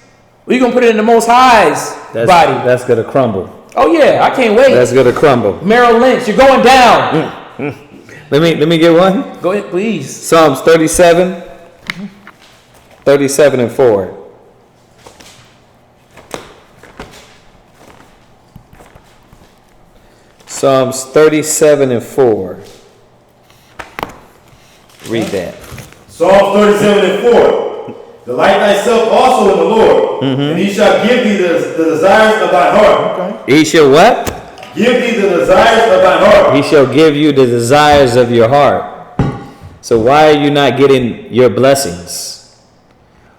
Or you gonna put it in the Most High's body? That's gonna crumble. Oh yeah, I can't wait. That's gonna crumble. Merrill Lynch, you're going down. Let me get one. Go ahead, please. Psalms 37 and 4. Psalms 37 and 4. Read that. Psalms 37 and 4. Delight thyself also in the Lord, and he shall give thee the desires of thy heart. Okay. He shall what? Give thee the desires of thy heart. He shall give you the desires of your heart. So why are you not getting your blessings?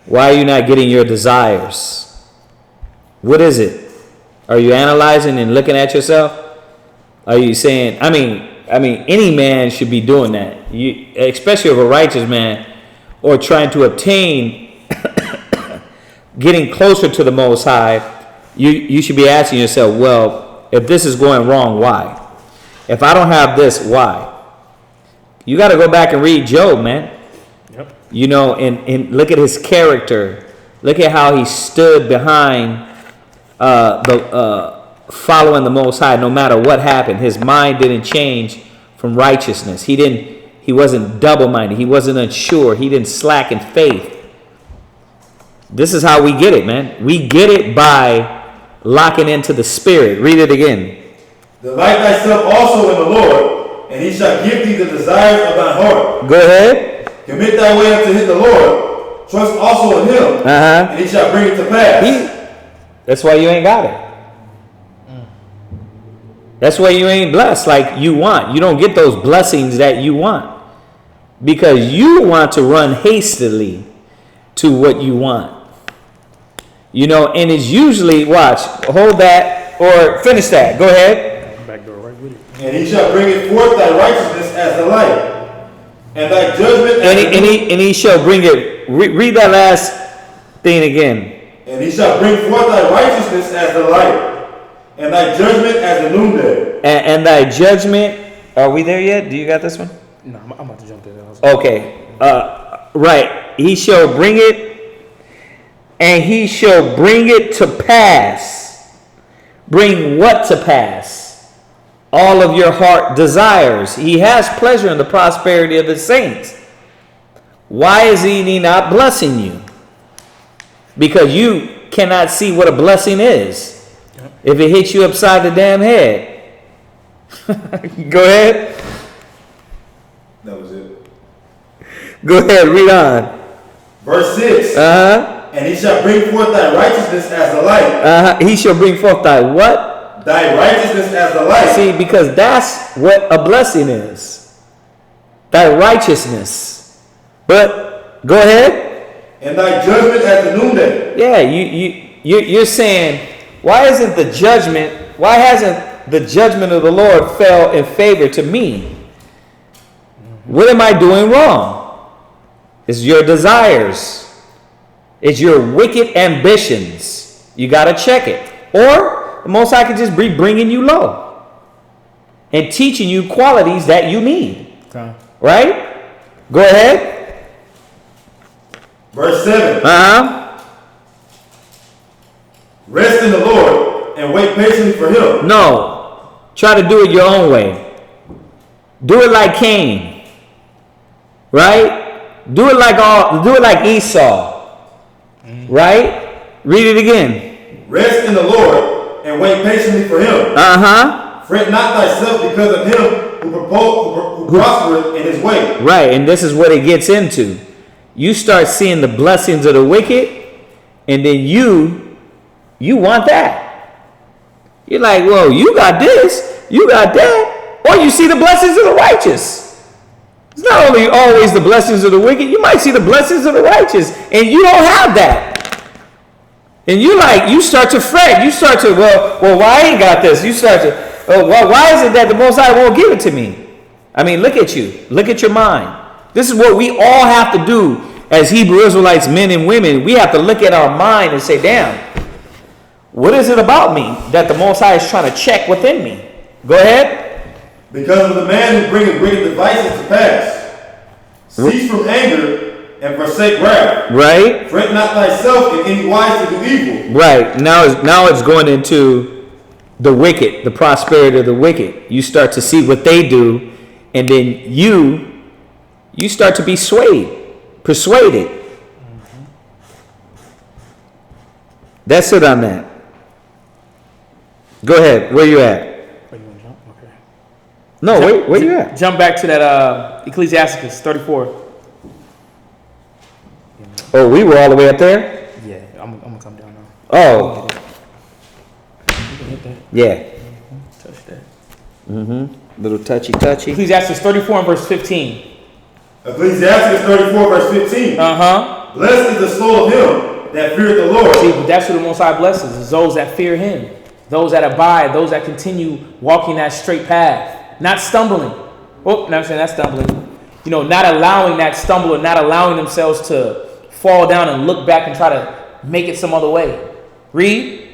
Why are you not getting your desires? What is it? Are you analyzing and looking at yourself? Are you saying, I mean, any man should be doing that. Especially of a righteous man, or trying to obtain, getting closer to the Most High. You should be asking yourself, well, if this is going wrong, why? If I don't have this, why? You got to go back and read Job, man. Yep. You know, and look at his character. Look at how he stood behind following the Most High, no matter what happened. His mind didn't change from righteousness. He wasn't double-minded. He wasn't unsure. He didn't slacken faith. This is how we get it, man. We get it by locking into the Spirit. Read it again. Delight thyself also in the Lord, and he shall give thee the desires of thy heart. Go ahead. Commit thy way unto the Lord. Trust also in him, and he shall bring it to pass. That's why you ain't got it. That's why you ain't blessed like you want. You don't get those blessings that you want. Because you want to run hastily to what you want. You know, and it's usually, watch, hold that, or finish that. Go ahead. Back door right with it. And he shall bring it forth thy righteousness as the light, and thy judgment as and he shall bring it, read that last thing again. And he shall bring forth thy righteousness as the light, and thy judgment as the noonday. And thy judgment, are we there yet? Do you got this one? No, I'm about to jump there. Okay. Right. He shall bring it, and he shall bring it to pass. Bring what to pass? All of your heart desires. He has pleasure in the prosperity of his saints. Why is he not blessing you? Because you cannot see what a blessing is. If it hits you upside the damn head. Go ahead. That was it. Go ahead, read on. Verse 6. And he shall bring forth thy righteousness as the light. He shall bring forth thy what? Thy righteousness as the light. See, because that's what a blessing is. Thy righteousness. But, go ahead. And thy judgment as the noonday. Yeah, you're saying, why hasn't the judgment of the Lord fell in favor to me? What am I doing wrong? It's your desires. It's your wicked ambitions. You got to check it. Or the Most High could just be bringing you low and teaching you qualities that you need. Okay. Right? Go ahead. Verse 7. Rest in the Lord and wait patiently for him. No. Try to do it your own way. Do it like Cain. Right? Do it like Esau. Right? Read it again. Rest in the Lord and wait patiently for him. Fret not thyself because of him who prospereth in his way. Right, and this is what it gets into. You start seeing the blessings of the wicked, and then you want that. You're like, well, you got this, you got that, or you see the blessings of the righteous. It's not only always the blessings of the wicked, you might see the blessings of the righteous, and you don't have that. And you start to fret. You start to, well, why I ain't got this? You start to, why is it that the Most High won't give it to me? I mean, look at you. Look at your mind. This is what we all have to do as Hebrew Israelites, men and women. We have to look at our mind and say, damn, what is it about me that the Most High is trying to check within me? Go ahead. Because of the man who bringeth wicked devices to pass. Cease from anger and forsake wrath. Right. Fret not thyself in any wise to do evil. Right. Now it's going into the wicked, the prosperity of the wicked. You start to see what they do, and then you start to be persuaded. That's it on that. Go ahead. Where you at? Okay. No, where you at? Jump back to that Ecclesiasticus 34. Oh, we were all the way up there? Yeah, I'm gonna come down now. Oh. You can hit that. Yeah. Touch that. Little touchy. Ecclesiastes 34 and verse 15. Ecclesiastes 34 verse 15. Blessed is the soul of him that feareth the Lord. See, but that's who the Most High blesses, is those that fear him. Those that abide, those that continue walking that straight path. not stumbling. Oh, no, I'm saying that's stumbling. You know, not allowing that stumble, or not allowing themselves to fall down and look back and try to make it some other way. Read.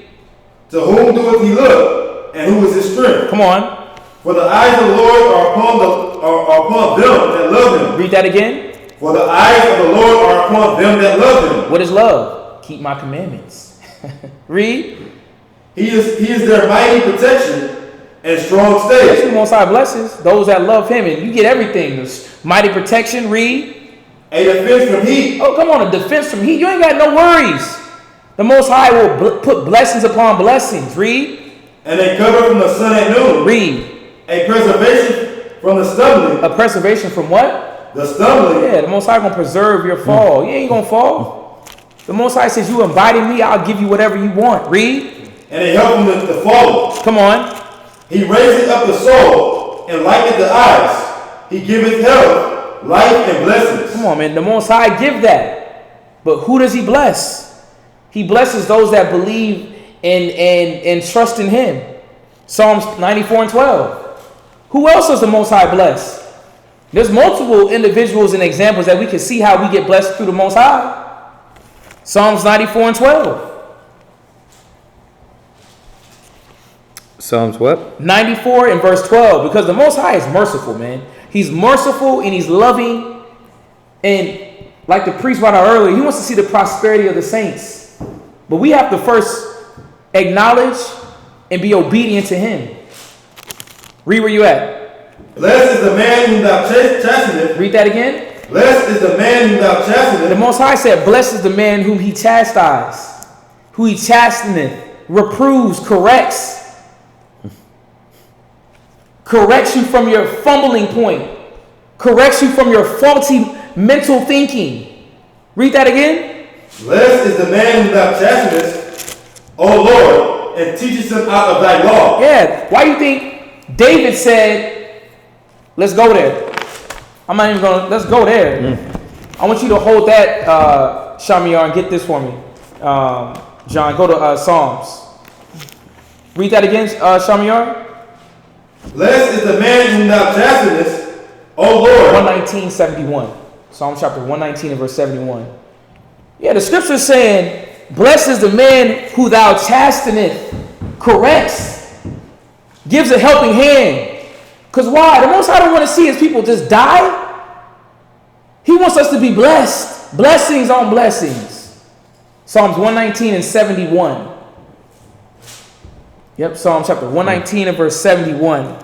To whom doeth he look, and who is his strength? Come on. For the eyes of the Lord are upon them that love him. Read that again. For the eyes of the Lord are upon them that love him. What is love? Keep my commandments. Read. He is their mighty protection and strong stay. That's who Most High blesses, those that love him, and you get everything. This mighty protection. Read. A defense from heat. Oh, come on, a defense from heat. You ain't got no worries. The Most High will put blessings upon blessings. Read. And a cover from the sun at noon. Read. A preservation from the stumbling. A preservation from what? The stumbling. Yeah, the Most High gonna preserve your fall. You ain't gonna fall. The Most High says, you abide in me, I'll give you whatever you want. Read. And a help from the fallen. Come on. He raiseth up the soul and lighteneth the eyes. He giveth health, life, and blessings. Come on, man. The Most High give that. But who does he bless? He blesses those that believe and trust in him. Psalms 94 and 12. Who else does the Most High bless? There's multiple individuals and examples that we can see how we get blessed through the Most High. Psalms 94 and 12. Psalms what? 94 and verse 12. Because the Most High is merciful, man. He's merciful and he's loving. And like the priest brought out earlier, he wants to see the prosperity of the saints. But we have to first acknowledge and be obedient to him. Read where you at. Blessed is the man whom thou chasteneth. Read that again. Blessed is the man whom thou chasteneth. The Most High said, blessed is the man whom he chastised, who he chasteneth, reproves, corrects. Corrects you from your fumbling point. Corrects you from your faulty mental thinking. Read that again. Blessed is the man whom thou chastenest, O Lord, and teachest him out of thy law. Yeah. Why do you think David said, let's go there? I'm not even going to, let's go there. I want you to hold that, Shamiyar, and get this for me. John, go to Psalms. Read that again, Shamiyar. Blessed is the man whom thou chastenest, O Lord. 119:71. Psalm chapter 119 and verse 71. Yeah, the scripture is saying, blessed is the man who thou chasteneth, corrects, gives a helping hand. Because why? The most I don't want to see his people just die. He wants us to be blessed. Blessings on blessings. Psalms 119 and 71. Yep, Psalm chapter 119 and verse 71.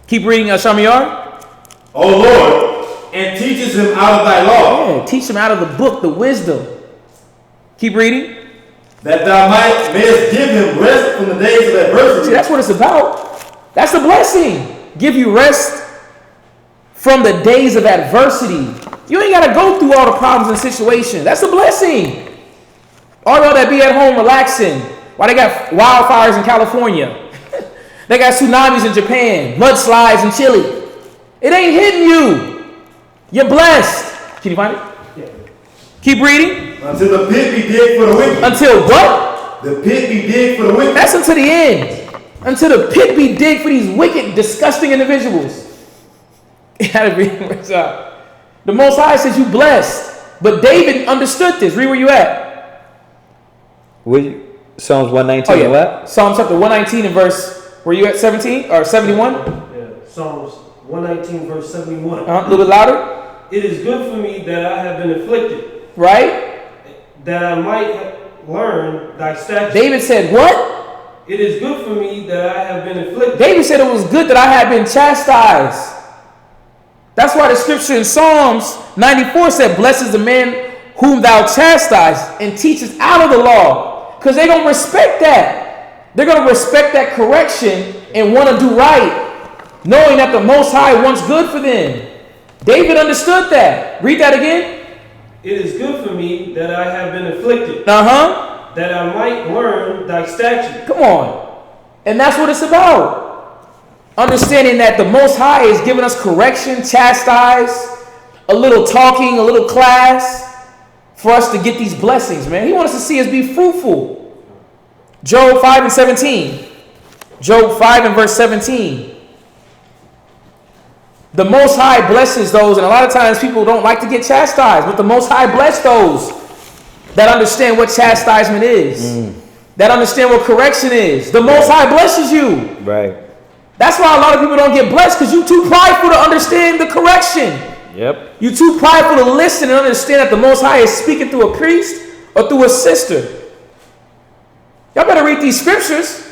Keep reading, Shamiyar. O Lord, and teaches him out of thy law. Yeah, teach him out of the book, the wisdom. Keep reading. That thou mayest give him rest from the days of adversity. See, that's what it's about. That's the blessing. Give you rest from the days of adversity. You ain't got to go through all the problems and situations. That's the blessing. All y'all that be at home relaxing. Why they got wildfires in California? They got tsunamis in Japan, mudslides in Chile. It ain't hitting you. You're blessed. Can you find it? Yeah. Keep reading. Until the pit be dig for the wicked. Until what? The pit be dig for the wicked. That's until the end. Until the pit be dig for these wicked, disgusting individuals. You gotta read what's up. The Most High says you blessed. But David understood this. Read where you at. Psalms 119 what? Psalms chapter 119 and verse, were you at 17 or 71? Yeah, Psalms 119 verse 71. A little bit louder. It is good for me that I have been afflicted. Right? That I might learn thy statutes. David said what? It is good for me that I have been afflicted. David said it was good that I had been chastised. That's why the scripture in Psalms 94 said, blessed is the man whom thou chastised and teachest out of the law. Because they're going to respect that. They're going to respect that correction and want to do right, knowing that the Most High wants good for them. David understood that. Read that again. It is good for me that I have been afflicted. Uh-huh. That I might learn thy statutes. Come on. And that's what it's about. Understanding that the Most High is giving us correction, chastise, a little talking, a little class, for us to get these blessings, man. He wants us to see us be fruitful. Job 5 and 17. Job 5 and verse 17. The Most High blesses those, and a lot of times people don't like to get chastised, but the Most High bless those that understand what chastisement is, that understand what correction is. The Most High blesses you. Right. That's why a lot of people don't get blessed, because you're too prideful to understand the correction. Yep. You're too prideful to listen and understand that the Most High is speaking through a priest or through a sister. Y'all better read these scriptures.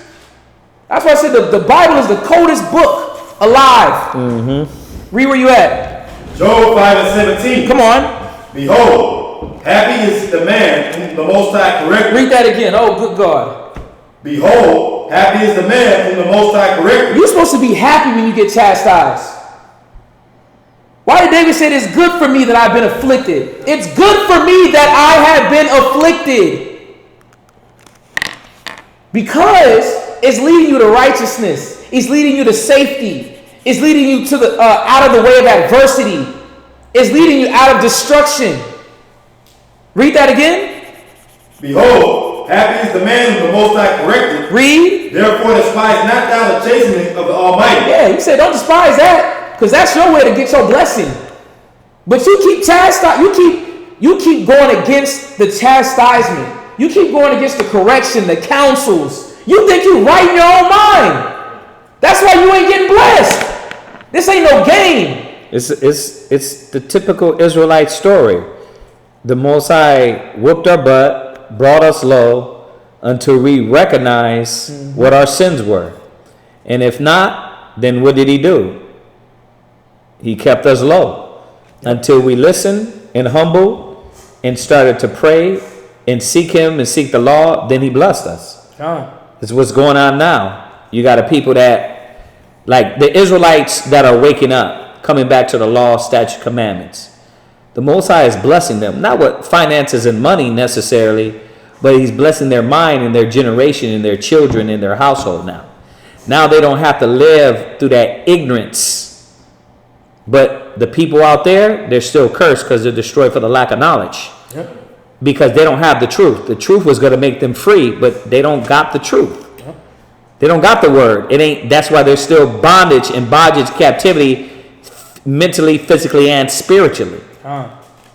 That's why I said the Bible is the coldest book alive. Read where you at. Job 5:17. Come on. Behold, happy is the man whom the Most High corrected. Read that again. Oh, good God. Behold, happy is the man whom the Most High corrected. You're supposed to be happy when you get chastised. Why did David say it's good for me that I've been afflicted? It's good for me that I have been afflicted. Because it's leading you to righteousness. It's leading you to safety. It's leading you to the out of the way of adversity. It's leading you out of destruction. Read that again. Behold, happy is the man whom the Most High corrected. Read. Therefore despise not thou the chastening of the Almighty. Yeah, you said don't despise that, because that's your way to get your blessing. But you keep you keep going against the chastisement. You keep going against the correction, the counsels. You think you're right in your own mind. That's why you ain't getting blessed. This ain't no game. It's the typical Israelite story. The Most High whooped our butt, brought us low, until we recognize what our sins were. And if not, then what did he do? He kept us low until we listened and humbled and started to pray and seek him and seek the law. Then he blessed us. It's what's going on now. You got a people that, like the Israelites that are waking up, coming back to the law, statute, commandments. The Most High is blessing them. Not with finances and money necessarily, but he's blessing their mind and their generation and their children and their household now. Now they don't have to live through that ignorance. But the people out there, they're still cursed because they're destroyed for the lack of knowledge. Yep. Because they don't have the truth. The truth was going to make them free, but they don't got the truth. Yep. They don't got the word. It ain't. That's why there's still bondage and captivity, mentally, physically, and spiritually.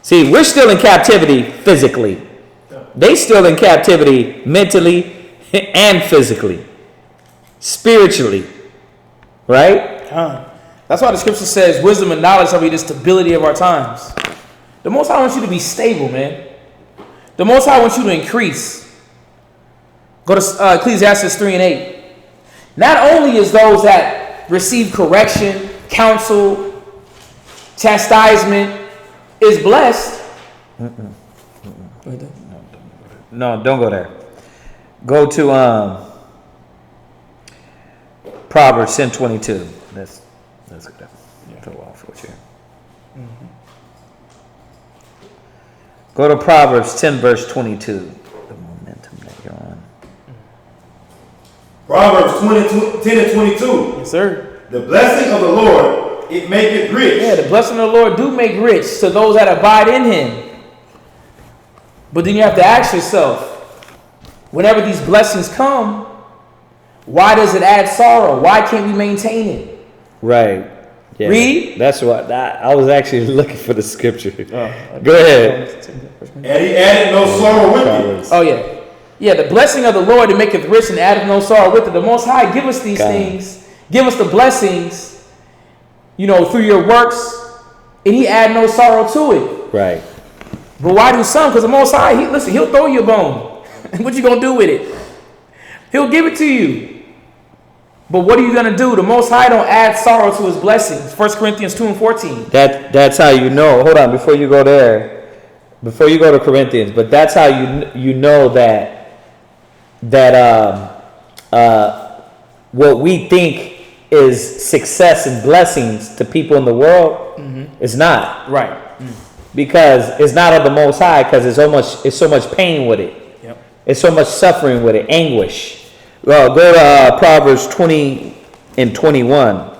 See, we're still in captivity physically. They still in captivity mentally and physically, spiritually, right? That's why the scripture says wisdom and knowledge shall be the stability of our times. The Most High wants you to be stable, man. The Most High wants you to increase. Go to Ecclesiastes 3:8. Not only is those that receive correction, counsel, chastisement is blessed. No, don't go there. Go to Proverbs 10:22. Let's go there. Throw off what here. Go to Proverbs 10 verse 22. The momentum that you're on. Proverbs 10 and 22. Yes, sir. The blessing of the Lord, it maketh rich. Yeah, the blessing of the Lord do make rich to those that abide in him. But then you have to ask yourself, whenever these blessings come, why does it add sorrow? Why can't we maintain it? Right. Yeah, read. That's what I was actually looking for the scripture. Go ahead. And he added no sorrow with it. Oh yeah. Yeah, the blessing of the Lord that maketh rich and addeth no sorrow with it. The Most High give us these things. Give us the blessings, through your works, and he add no sorrow to it. Right. But why do some? Because the Most High, he'll throw you a bone. What you going to do with it? He'll give it to you. But what are you going to do? The Most High don't add sorrow to his blessings. 1 Corinthians 2 and 14. That's how you know. Hold on, before you go there. Before you go to Corinthians. But that's how you know that what we think is success and blessings to people in the world is not. Right. Because it's not of the Most High, because it's so much pain with it. Yep. It's so much suffering with it, anguish. Well, go to Proverbs 20 and 21.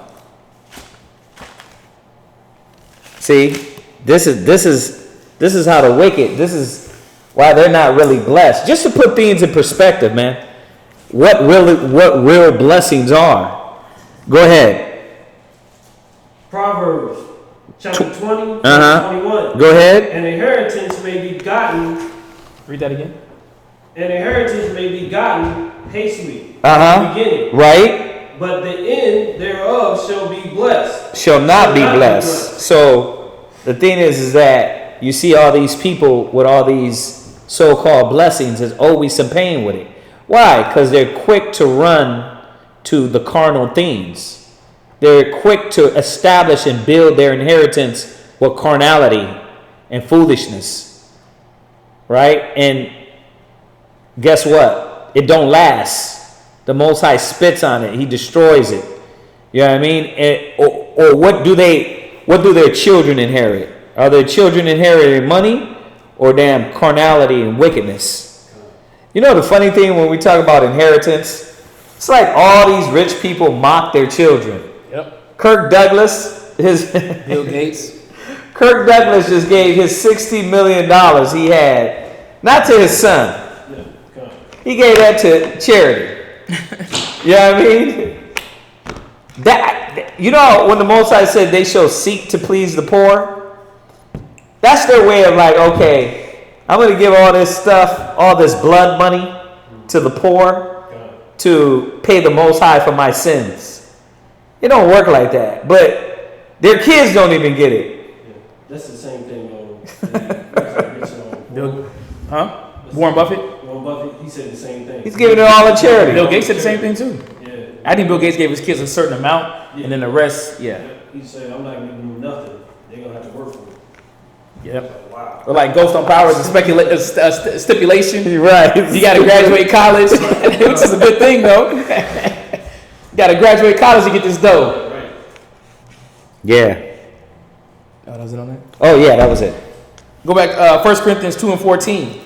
See, this is how the wicked. This is why they're not really blessed. Just to put things in perspective, man. What real blessings are. Go ahead. Proverbs chapter 20, Uh-huh. 21. Go ahead. An inheritance may be gotten. Read that again. An inheritance may be gotten hastily. Uh-huh. At the beginning. Right? But the end thereof shall be blessed. Shall not be blessed. So the thing is that you see all these people with all these so-called blessings, there's always some pain with it. Why? Because they're quick to run to the carnal things. They're quick to establish and build their inheritance with carnality and foolishness. Right? And guess what? It don't last. The Most High spits on it. He destroys it. You know what I mean? Or what do their children inherit? Are their children inheriting money or damn carnality and wickedness? You know the funny thing when we talk about inheritance, it's like all these rich people mock their children. Yep. Kirk Douglas, Bill Gates. Kirk Douglas just gave his $60 million he had, not to his son. He gave that to charity. You know what I mean? That, you know, when the Most High said they shall seek to please the poor, that's their way of like, okay, I'm going to give all this stuff, all this blood money to the poor to pay the Most High for my sins. It don't work like that. But their kids don't even get it. Yeah, that's the same thing on Warren Buffett. Warren Buffett, he said the same thing. He's giving it all to charity. Bill Gates said the same thing too. Yeah. I think Bill Gates gave his kids a certain amount, and then the rest, He said, I'm not giving them nothing. They're going to have to work for it. Yep. Wow. Or like Ghost on Power is a stipulation. Right. You got to graduate college, which is a good thing though. You got to graduate college to get this dough. Right. Yeah. Oh, that was it on that? Oh, yeah, that was it. Go back, 1 Corinthians 2 and 14.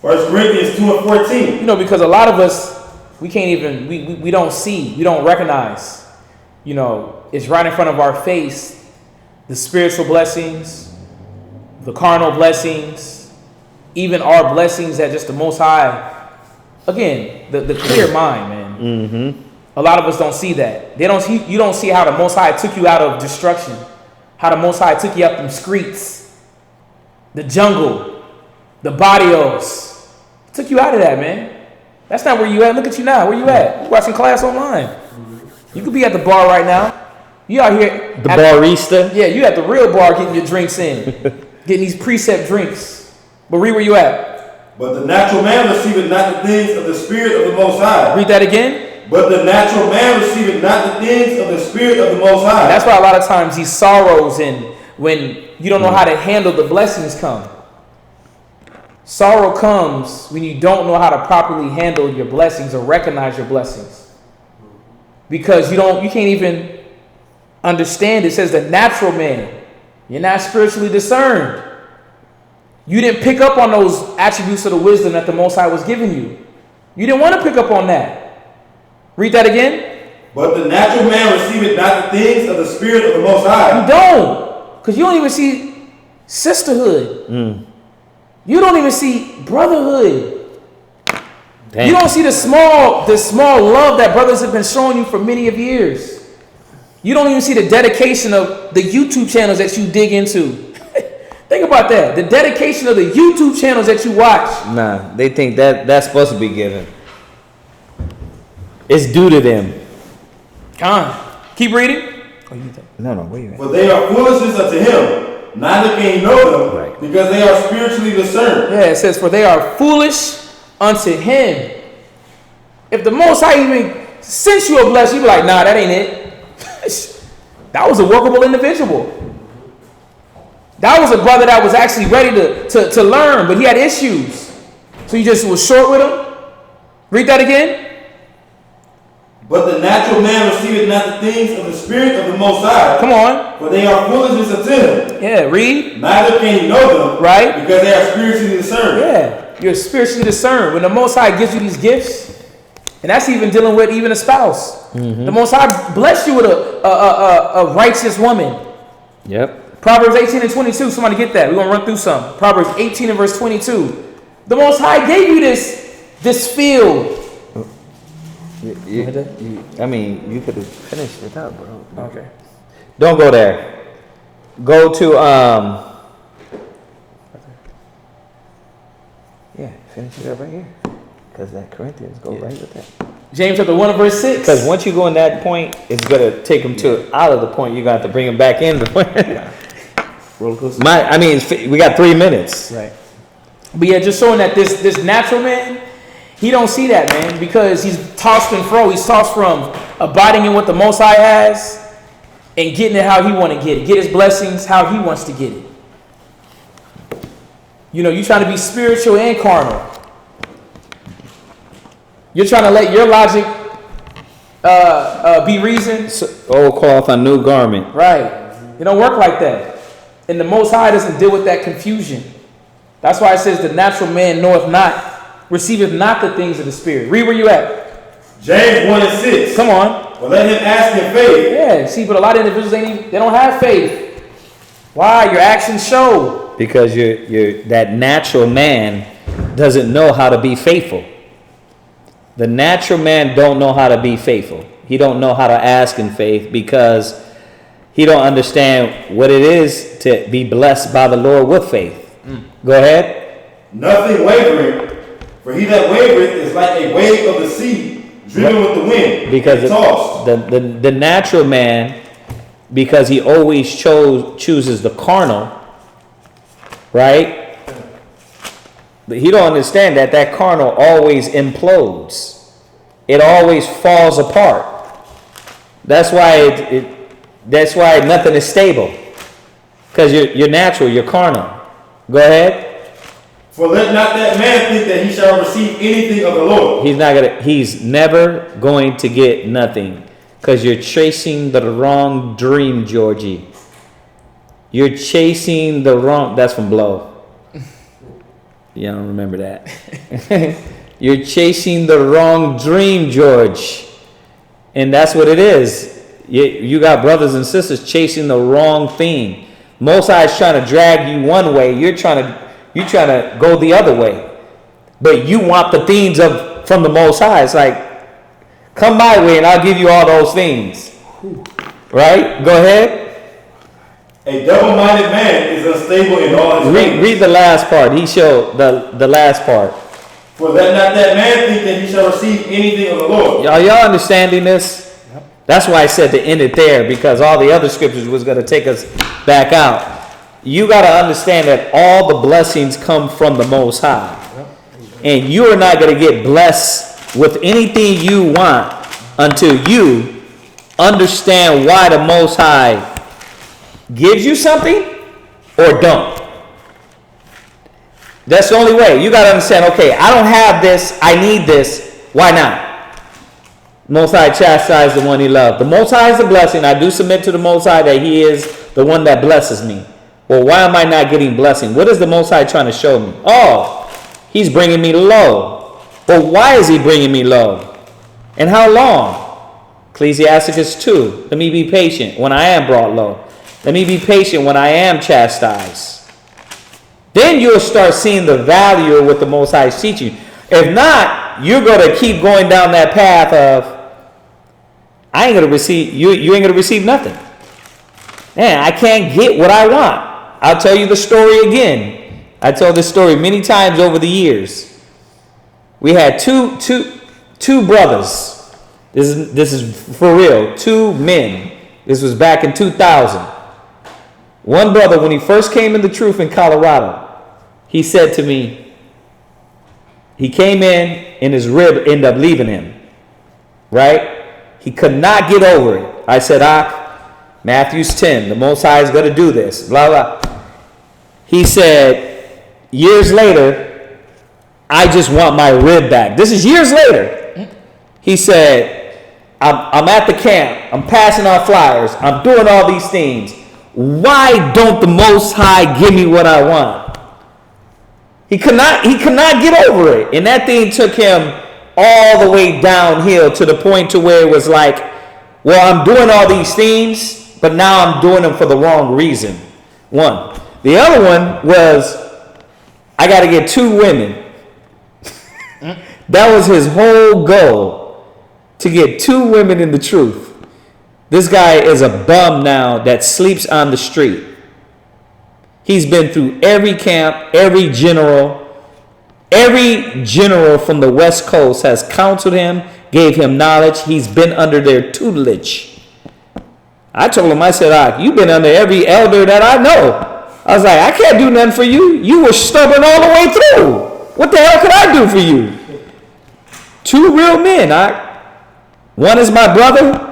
1 Corinthians 2 and 14. You know, because a lot of us, we can't even, we don't see, we don't recognize, you know, it's right in front of our face, the spiritual blessings, the carnal blessings, even our blessings that just the Most High, again, the clear mind, man. Mm-hmm. A lot of us don't see that. You don't see how the Most High took you out of destruction, how the Most High took you up them streets, the jungle, the barrios. Took you out of that, man. That's not where you at. Look at you now. Where you at? You watching class online. You could be at the bar right now. You out here. The barista. Yeah, you at the real bar getting your drinks in. Getting these precept drinks. But read where you at. But the natural man receiveth not the things of the Spirit of the Most High. Read that again. But the natural man receiveth not the things of the Spirit of the Most High. That's why a lot of times he sorrows and when you don't know how to handle the blessings come. Sorrow comes when you don't know how to properly handle your blessings or recognize your blessings. Because you can't even understand. It says the natural man. You're not spiritually discerned. You didn't pick up on those attributes of the wisdom that the Most High was giving you. You didn't want to pick up on that. Read that again. But the natural man receiveth not the things of the Spirit of the Most High. You don't. Because you don't even see sisterhood. You don't even see brotherhood. Damn. You don't see the small love that brothers have been showing you for many of years. You don't even see the dedication of the YouTube channels that you dig into. Think about that. The dedication of the YouTube channels that you watch. Nah, they think that's supposed to be given. It's due to them. Come on. Keep reading. No, where you at? For they are foolishness unto him, neither can he know them, Right. because they are spiritually discerned. Yeah, it says, for they are foolish unto him. If the Most High even sent you a blessing, you be like, nah, that ain't it. That was a workable individual. That was a brother that was actually ready to learn, but he had issues. So you just was short with him? Read that again. But the natural man receiveth not the things of the Spirit of the Most High. Come on. For they are foolishness unto him. Yeah, read. Neither can he know them. Right. Because they are spiritually discerned. Yeah, you're spiritually discerned. When the Most High gives you these gifts, and that's even dealing with even a spouse. The Most High bless you with a righteous woman. Yep. Proverbs 18 and 22. Somebody get that. We're going to run through some. Proverbs 18 and verse 22. The Most High gave you this field. You could have finished it up, bro. Okay. Don't go there. Go to yeah, finish it up right here. Because that Corinthians go right with that. James chapter 1 verse 6. Because once you go in that point, it's gonna take them to out of the point. You're gonna have to bring them back in the point. Roller coaster. We got 3 minutes. Right. But yeah, just showing that this natural man, he don't see that, man, because he's tossed and fro. He's tossed from abiding in what the Most High has and getting it how he want to get it. Get his blessings how he wants to get it. You know, you trying to be spiritual and carnal. You're trying to let your logic be reason. Old cloth on new garment. Right. It don't work like that. And the Most High doesn't deal with that confusion. That's why it says the natural man knoweth not, receiveth not the things of the Spirit. Read where you at. James 1 and 6. Come on. Well, let him ask in faith. Yeah, see, but a lot of individuals they don't have faith. Why? Your actions show. Because you're that natural man doesn't know how to be faithful. The natural man don't know how to be faithful. He don't know how to ask in faith because he don't understand what it is to be blessed by the Lord with faith. Go ahead. Nothing wavering, for he that wavereth is like a wave of the sea, driven with the wind, because and tossed. The natural man, because he always chooses the carnal, right? But he don't understand that carnal always implodes. It always falls apart. That's why that's why nothing is stable. Because you're natural, you're carnal. Go ahead. For let not that man think that he shall receive anything of the Lord. He's never going to get nothing. Because you're chasing the wrong dream, Georgie. You're chasing the wrong... That's from Blow. You don't remember that. You're chasing the wrong dream, George. And that's what it is. You got brothers and sisters chasing the wrong thing. Most High is trying to drag you one way. You're trying to go the other way. But you want the things from the Most High. It's like, come my way and I'll give you all those things. Right? Go ahead. A double-minded man is unstable in all his ways. Read the last part. He showed the last part. For let not that man think that he shall receive anything of the Lord. Are y'all understanding this? That's why I said to end it there, because all the other scriptures was going to take us back out. You got to understand that all the blessings come from the Most High. And you are not going to get blessed with anything you want until you understand why the Most High gives you something or don't. That's the only way. You got to understand, okay, I don't have this, I need this, why not? Most High chastise the one he loved. The Most High is a blessing. I do submit to the Most High that he is the one that blesses me. Well, why am I not getting blessing? What is the Most High trying to show me? Oh, he's bringing me low. But why is he bringing me low? And how long? Ecclesiasticus 2. Let me be patient when I am brought low. Let me be patient when I am chastised. Then you'll start seeing the value of what the Most High is teaching. If not, you're going to keep going down that path of, I ain't going to receive, you ain't going to receive nothing. Man, I can't get what I want. I'll tell you the story again. I told this story many times over the years. We had two brothers. This is for real. 2 men. This was back in 2000. One brother, when he first came in the truth in Colorado, he said to me, he came in and his rib ended up leaving him. Right? He could not get over it. I said, Matthew's 10, the Most High is going to do this. Blah, blah. He said, years later, I just want my rib back. This is years later. He said, I'm at the camp. I'm passing out flyers. I'm doing all these things. Why don't the Most High give me what I want? He could not get over it. And that thing took him all the way downhill to the point to where it was like, well, I'm doing all these things, but now I'm doing them for the wrong reason. One. The other one was, I got to get 2 women. That was his whole goal, to get 2 women in the truth. This guy is a bum now that sleeps on the street. He's been through every camp, every general. Every general from the West Coast has counseled him, gave him knowledge. He's been under their tutelage. I told him, I said, you've been under every elder that I know. I was like, I can't do nothing for you. You were stubborn all the way through. What the hell could I do for you? Two real men. One is my brother,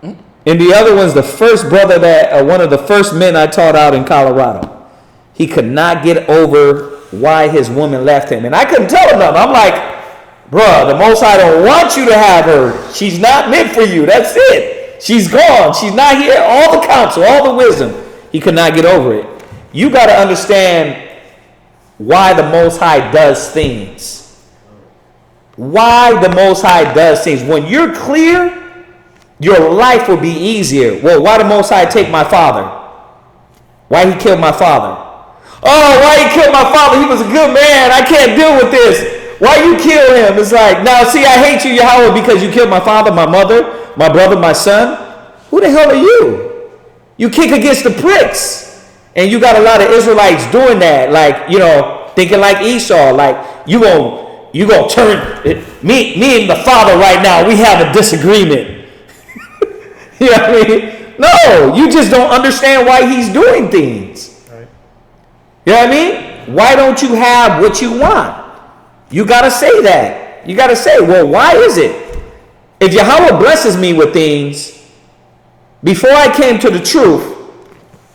and the other one's the first brother one of the first men I taught out in Colorado. He could not get over why his woman left him. And I couldn't tell him nothing. I'm like, bruh, the Most High don't want you to have her. She's not meant for you. That's it. She's gone. She's not here. All the counsel, all the wisdom. He could not get over it. You got to understand why the Most High does things. Why the Most High does things. When you're clear, your life will be easier. Well, why the Most High take my father? Why he killed my father? Oh, why he killed my father? He was a good man. I can't deal with this. Why you kill him? It's like, now see, I hate you, Yahweh, because you killed my father, my mother, my brother, my son. Who the hell are you? You kick against the pricks. And you got a lot of Israelites doing that, like, thinking like Esau, like, you gonna turn me and the father right now, we have a disagreement. You know what I mean? No, you just don't understand why he's doing things. You know what I mean? Why don't you have what you want? You got to say that. You got to say, well, why is it? If Yahweh blesses me with things, before I came to the truth,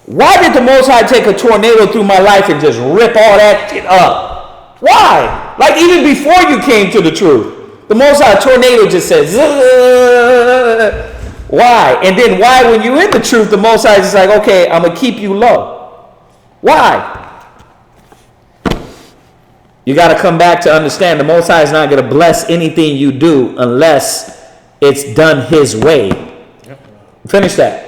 why did the Most High take a tornado through my life and just rip all that shit up? Why? Like even before you came to the truth, the Most High tornado just says, why? And then why when you're in the truth, the Most High is just like, okay, I'm going to keep you low. Why? You got to come back to understand the Most High is not going to bless anything you do unless it's done His way. Finish that.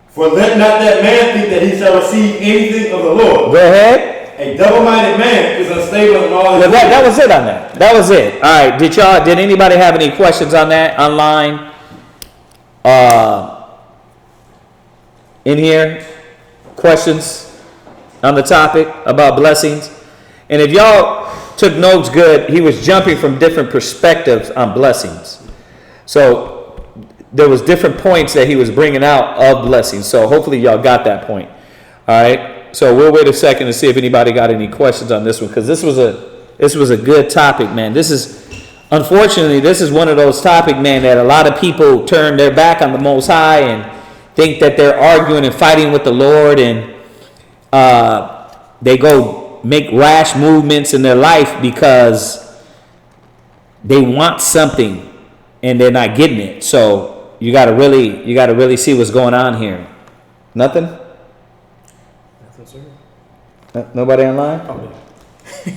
For let not that man think that he shall receive anything of the Lord. Go ahead. A double-minded man is unstable in all his ways. That was it on that. That was it. All right. Did anybody have any questions on that online? In here? Questions on the topic about blessings? And if y'all took notes good, he was jumping from different perspectives on blessings. So there was different points that he was bringing out of blessings. So hopefully y'all got that point. All right. So we'll wait a second to see if anybody got any questions on this one, because this was a good topic, man. Unfortunately, this is one of those topics, man, that a lot of people turn their back on the Most High and think that they're arguing and fighting with the Lord, and they go make rash movements in their life because they want something and they're not getting it. So you got to really see what's going on here. Nothing? Nobody online? Oh, yeah.